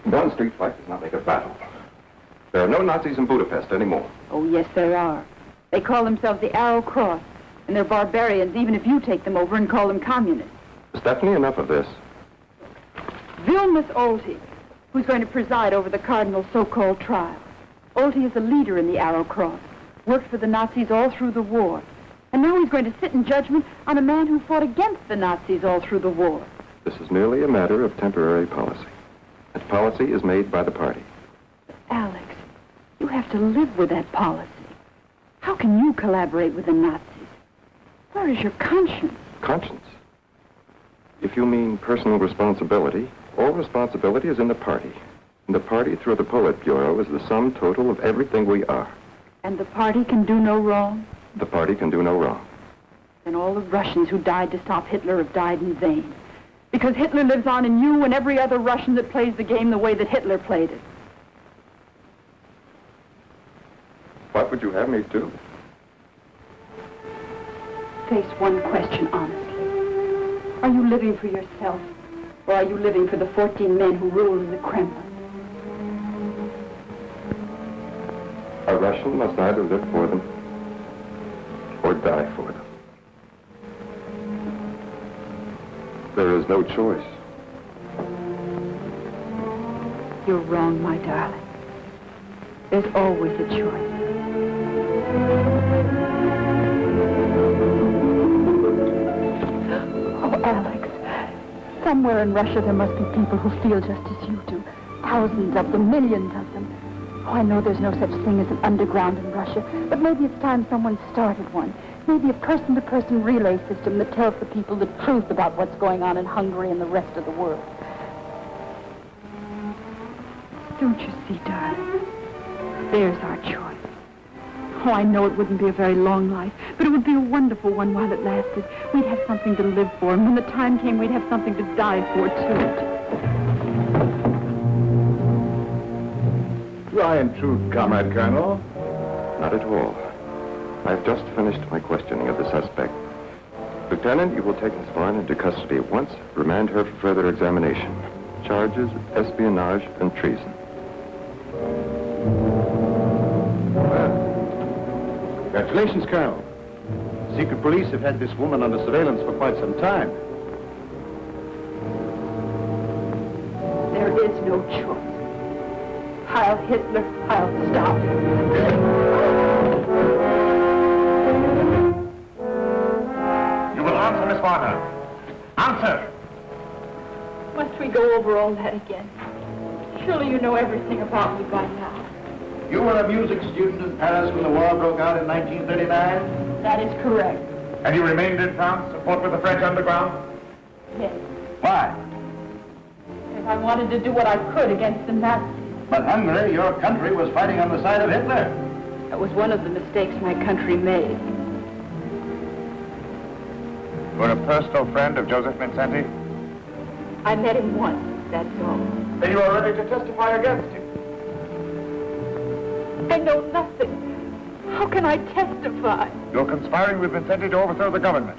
One street fight does not make a battle. There are no Nazis in Budapest anymore. Oh, yes, there are. They call themselves the Arrow Cross, and they're barbarians even if you take them over and call them communists. Stephanie, enough of this. Vilmos Olty, who's going to preside over the Cardinal's so-called trial. Olty is a leader in the Arrow Cross, worked for the Nazis all through the war. And now he's going to sit in judgment on a man who fought against the Nazis all through the war. This is merely a matter of temporary policy. And policy is made by the party. Alex, you have to live with that policy. How can you collaborate with the Nazis? Where is your conscience? Conscience? If you mean personal responsibility, all responsibility is in the party. And the party, through the Politburo, is the sum total of everything we are. And the party can do no wrong? The party can do no wrong. Then all the Russians who died to stop Hitler have died in vain. Because Hitler lives on in you and every other Russian that plays the game the way that Hitler played it. What would you have me do? Face one question honestly. Are you living for yourself? Or are you living for the 14 men who rule in the Kremlin? A Russian must either live for them or die for them. There is no choice. You're wrong, my darling. There's always a choice. Oh, Alex. Somewhere in Russia there must be people who feel just as you do. Thousands of them, millions of them. Oh, I know there's no such thing as an underground in Russia, but maybe it's time someone started one. Maybe a person-to-person relay system that tells the people the truth about what's going on in Hungary and the rest of the world. Don't you see, darling? There's our choice. Oh, I know it wouldn't be a very long life, but it would be a wonderful one while it lasted. We'd have something to live for, and when the time came, we'd have something to die for, too. Dry and true, Comrade Colonel. Not at all. I've just finished my questioning of the suspect. Lieutenant, you will take Miss Vaughn into custody at once. Remand her for further examination. Charges, espionage, and treason. Congratulations, Colonel. Secret police have had this woman under surveillance for quite some time. There is no choice. Heil Hitler, Heil Stalin. You will answer, Miss Warner. Answer! Must we go over all that again? Surely you know everything about me by now. You were a music student in Paris when the war broke out in 1939? That is correct. And you remained in France to support with the French underground? Yes. Why? Because I wanted to do what I could against the Nazis. But Hungary, your country, was fighting on the side of Hitler. That was one of the mistakes my country made. You were a personal friend of Joseph Vincenti? I met him once, that's all. Then you are ready to testify against him? I know nothing. How can I testify? You're conspiring with Vincenti to overthrow the government.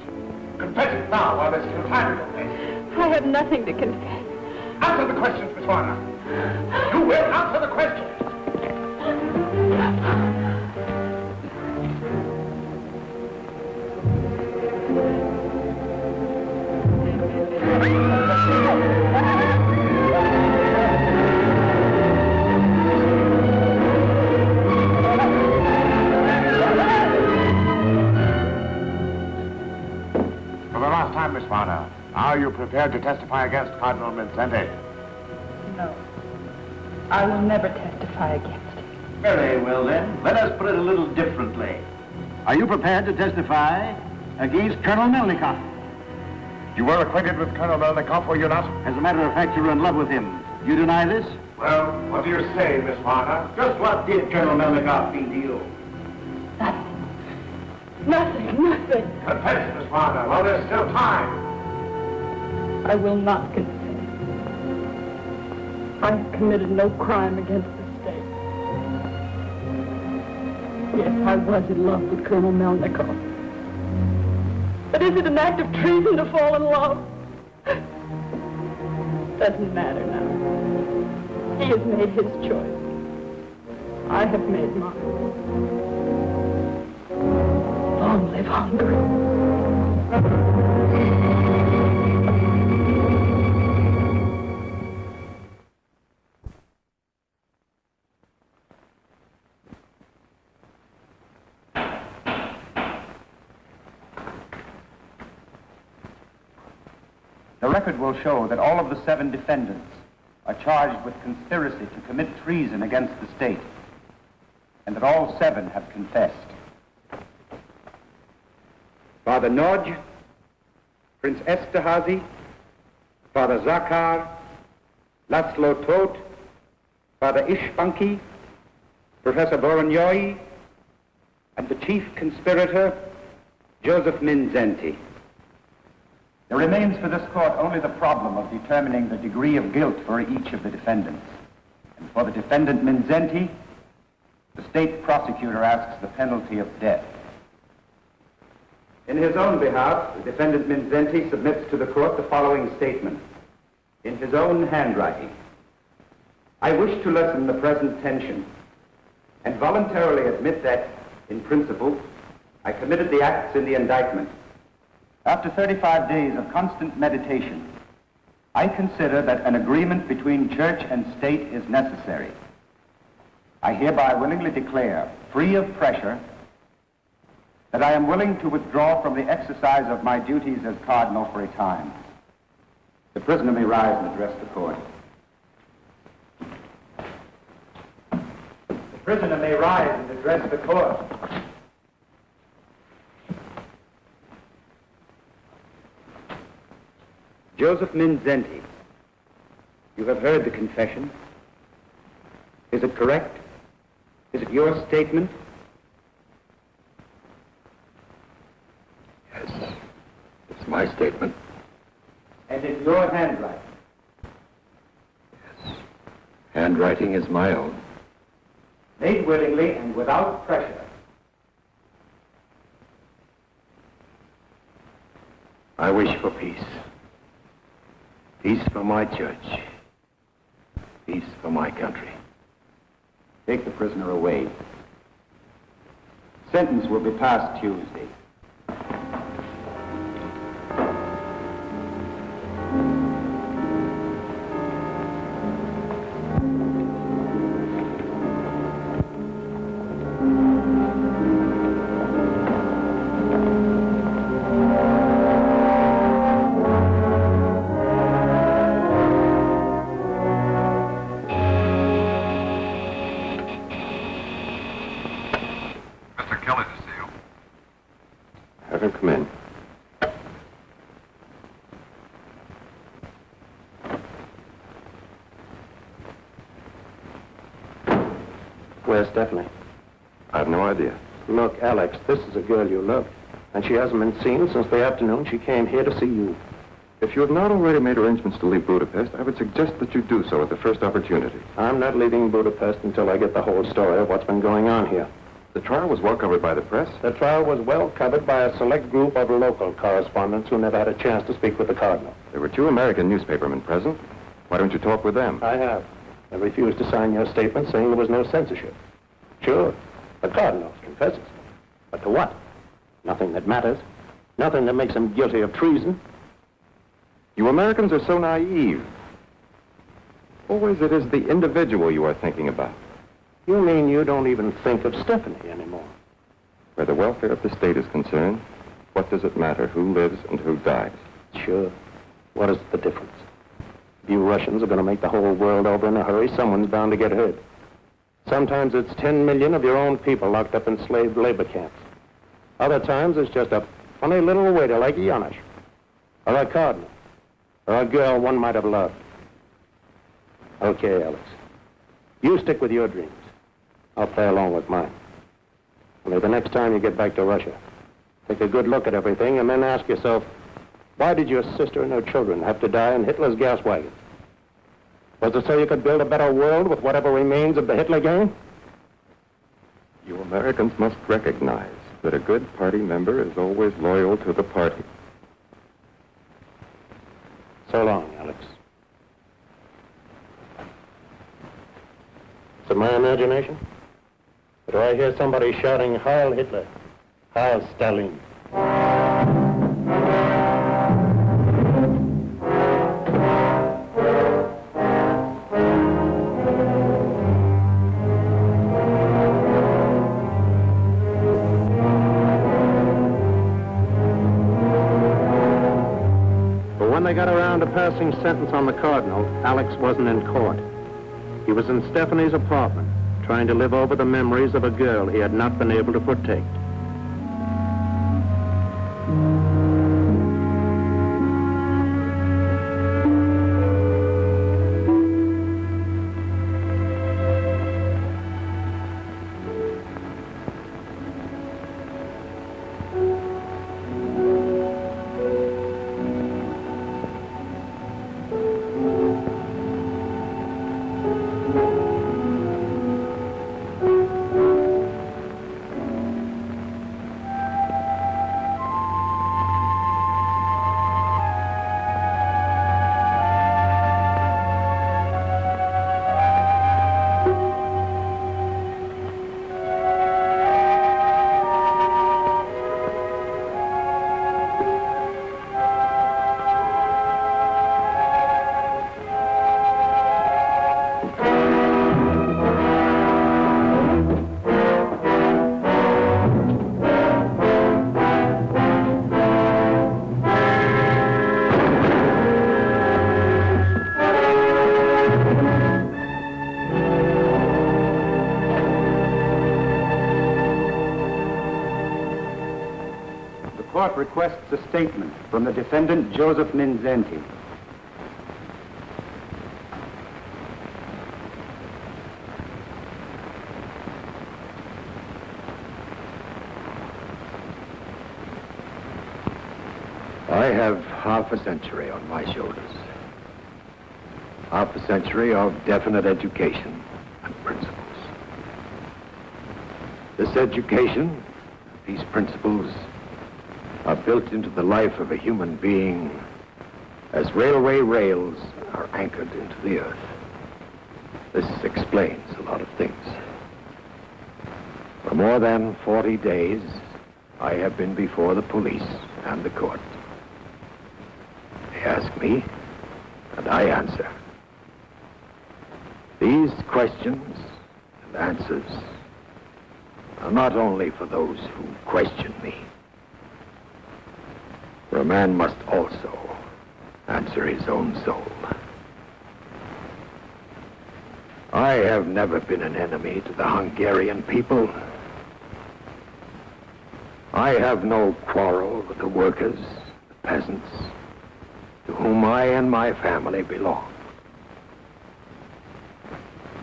Confess it now while there's still time to confess. I have nothing to confess. Answer the questions, Miss Warner. You will answer the questions. For the last time, Miss Warner, are you prepared to testify against Cardinal Vincenti? No. I will never testify against him. Very well, then. Let us put it a little differently. Are you prepared to testify against Colonel Melnikov? You were acquainted with Colonel Melnikov, were you not? As a matter of fact, you were in love with him. You deny this? Well, what do you say, Miss Warner? Just what did Colonel Melnikov mean to you? Nothing. Confess, Miss Warner, while there's still time. I will not confess. I have committed no crime against the state. Yes, I was in love with Colonel Melnikov. But is it an act of treason to fall in love? Doesn't matter now. He has made his choice. I have made mine. Long live Hungary. The record will show that all of the 7 defendants are charged with conspiracy to commit treason against the state, and that all 7 have confessed. Father Nodge, Prince Esterhazy, Father Zakar, Laszlo Todt, Father Ishbanki, Professor Voronoi, and the chief conspirator, Joseph Minzenti. There remains for this court only the problem of determining the degree of guilt for each of the defendants. And for the defendant Minzenti, the state prosecutor asks the penalty of death. In his own behalf, the defendant Minzenti submits to the court the following statement. In his own handwriting, I wish to lessen the present tension and voluntarily admit that, in principle, I committed the acts in the indictment. After 35 days of constant meditation, I consider that an agreement between church and state is necessary. I hereby willingly declare, free of pressure, that I am willing to withdraw from the exercise of my duties as cardinal for a time. The prisoner may rise and address the court. The prisoner may rise and address the court. Joseph Minzenti, you have heard the confession. Is it correct? Is it your statement? Yes, it's my statement. And in your handwriting? Yes, handwriting is my own. Made willingly and without pressure. I wish for peace. Peace for my church. Peace for my country. Take the prisoner away. Sentence will be passed Tuesday. Come in. Where's Stephanie? I have no idea. Look, Alex, this is a girl you love, and she hasn't been seen since the afternoon she came here to see you. If you have not already made arrangements to leave Budapest, I would suggest that you do so at the first opportunity. I'm not leaving Budapest until I get the whole story of what's been going on here. The trial was well covered by the press. The trial was well covered by a select group of local correspondents who never had a chance to speak with the Cardinal. There were 2 American newspapermen present. Why don't you talk with them? I have. I refused to sign your statement saying there was no censorship. Sure, the Cardinal confesses. But to what? Nothing that matters. Nothing that makes him guilty of treason. You Americans are so naive. Always it is the individual you are thinking about. You mean you don't even think of Stephanie anymore? Where the welfare of the state is concerned, what does it matter who lives and who dies? Sure. What is the difference? If you Russians are going to make the whole world over in a hurry, someone's bound to get hurt. Sometimes it's 10 million of your own people locked up in slave labor camps. Other times it's just a funny little waiter like Janusz, or a cardinal, or a girl one might have loved. Okay, Alex. You stick with your dreams. I'll play along with mine. Only the next time you get back to Russia, take a good look at everything and then ask yourself, why did your sister and her children have to die in Hitler's gas wagon? Was it so you could build a better world with whatever remains of the Hitler gang? You Americans must recognize that a good party member is always loyal to the party. So long, Alex. Is it my imagination? Or do I hear somebody shouting, Heil Hitler, Heil Stalin? But when they got around to passing sentence on the Cardinal, Alex wasn't in court. He was in Stephanie's apartment, trying to live over the memories of a girl he had not been able to protect. Court requests a statement from the defendant, Joseph Minzenti. I have half a century on my shoulders. Half a century of definite education and principles. This education, these principles, are built into the life of a human being as railway rails are anchored into the earth. This explains a lot of things. For more than 40 days, I have been before the police and the court. They ask me, and I answer. These questions and answers are not only for those who question me, for a man must also answer his own soul. I have never been an enemy to the Hungarian people. I have no quarrel with the workers, the peasants, to whom I and my family belong.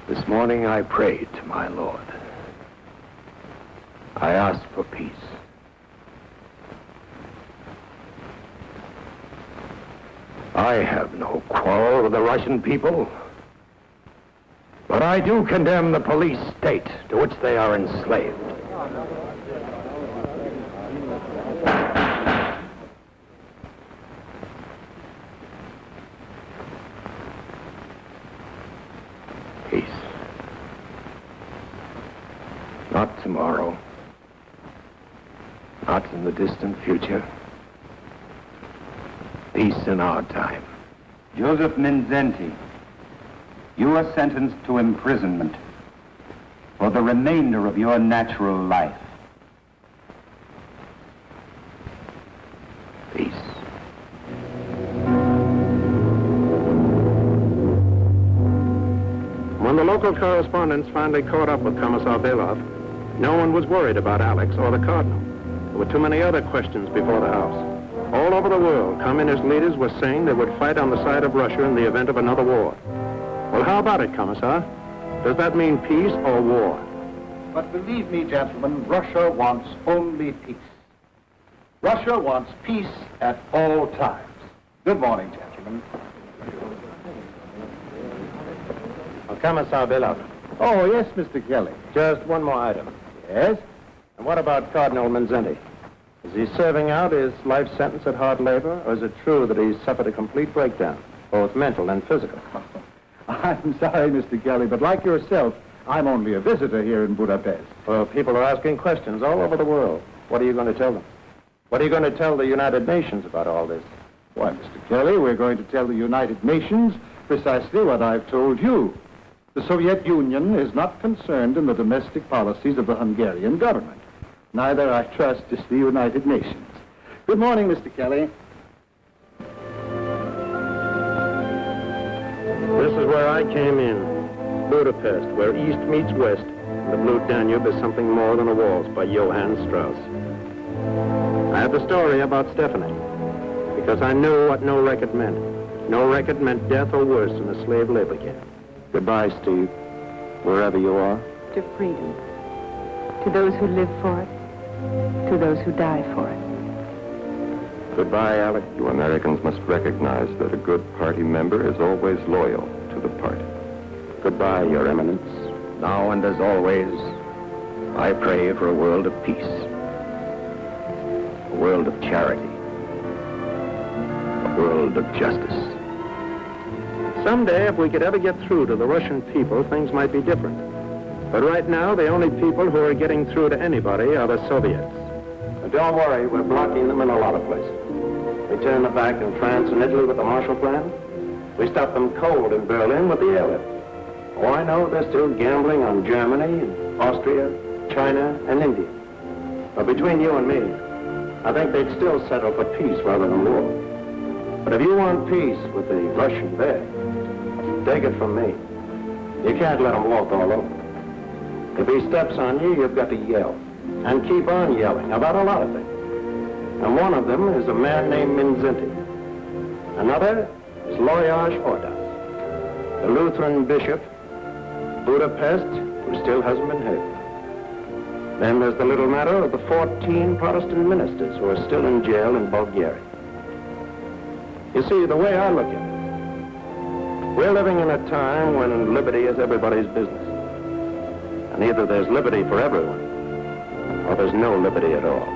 This morning I prayed to my Lord. I asked for peace. I have no quarrel with the Russian people, but I do condemn the police state to which they are enslaved. Peace. Not tomorrow. Not in the distant future. Peace in our time. Joseph Minzenti, you are sentenced to imprisonment for the remainder of your natural life. Peace. When the local correspondents finally caught up with Commissar Belov, no one was worried about Alex or the Cardinal. There were too many other questions before the house. All over the world, communist leaders were saying they would fight on the side of Russia in the event of another war. Well, how about it, Commissar? Does that mean peace or war? But believe me, gentlemen, Russia wants only peace. Russia wants peace at all times. Good morning, gentlemen. Well, Commissar Belov. Oh, yes, Mr. Kelly. Just one more item. Yes? And what about Cardinal Minzenti? Is he serving out his life sentence at hard labor, or is it true that he's suffered a complete breakdown, both mental and physical? I'm sorry, Mr. Kelly, but like yourself, I'm only a visitor here in Budapest. Well, people are asking questions all over the world. What are you going to tell them? What are you going to tell the United Nations about all this? Why, Mr. Kelly, we're going to tell the United Nations precisely what I've told you. The Soviet Union is not concerned in the domestic policies of the Hungarian government. Neither, I trust, is the United Nations. Good morning, Mr. Kelly. This is where I came in, Budapest, where East meets West. The Blue Danube is something more than a waltz by Johann Strauss. I had the story about Stephanie, because I knew what no record meant. No record meant death or worse in a slave labor camp. Goodbye, Steve, wherever you are. To freedom. To those who live for it. To those who die for it. Goodbye, Alec. You Americans must recognize that a good party member is always loyal to the party. Goodbye, Your Eminence. Now and as always, I pray for a world of peace. A world of charity. A world of justice. Someday, if we could ever get through to the Russian people, things might be different. But right now, the only people who are getting through to anybody are the Soviets. And don't worry, we're blocking them in a lot of places. We turned them back in France and Italy with the Marshall Plan. We stopped them cold in Berlin with the airlift. Oh, I know they're still gambling on Germany, Austria, China, and India. But between you and me, I think they'd still settle for peace rather than war. But if you want peace with the Russian bear, take it from me. You can't let him walk all over. If he steps on you, you've got to yell. And keep on yelling about a lot of things. And one of them is a man named Minzenti. Another is Loyash Ordas, the Lutheran bishop, Budapest, who still hasn't been hit. Then there's the little matter of the 14 Protestant ministers who are still in jail in Bulgaria. You see, the way I look at it, we're living in a time when liberty is everybody's business. And either there's liberty for everyone, or there's no liberty at all.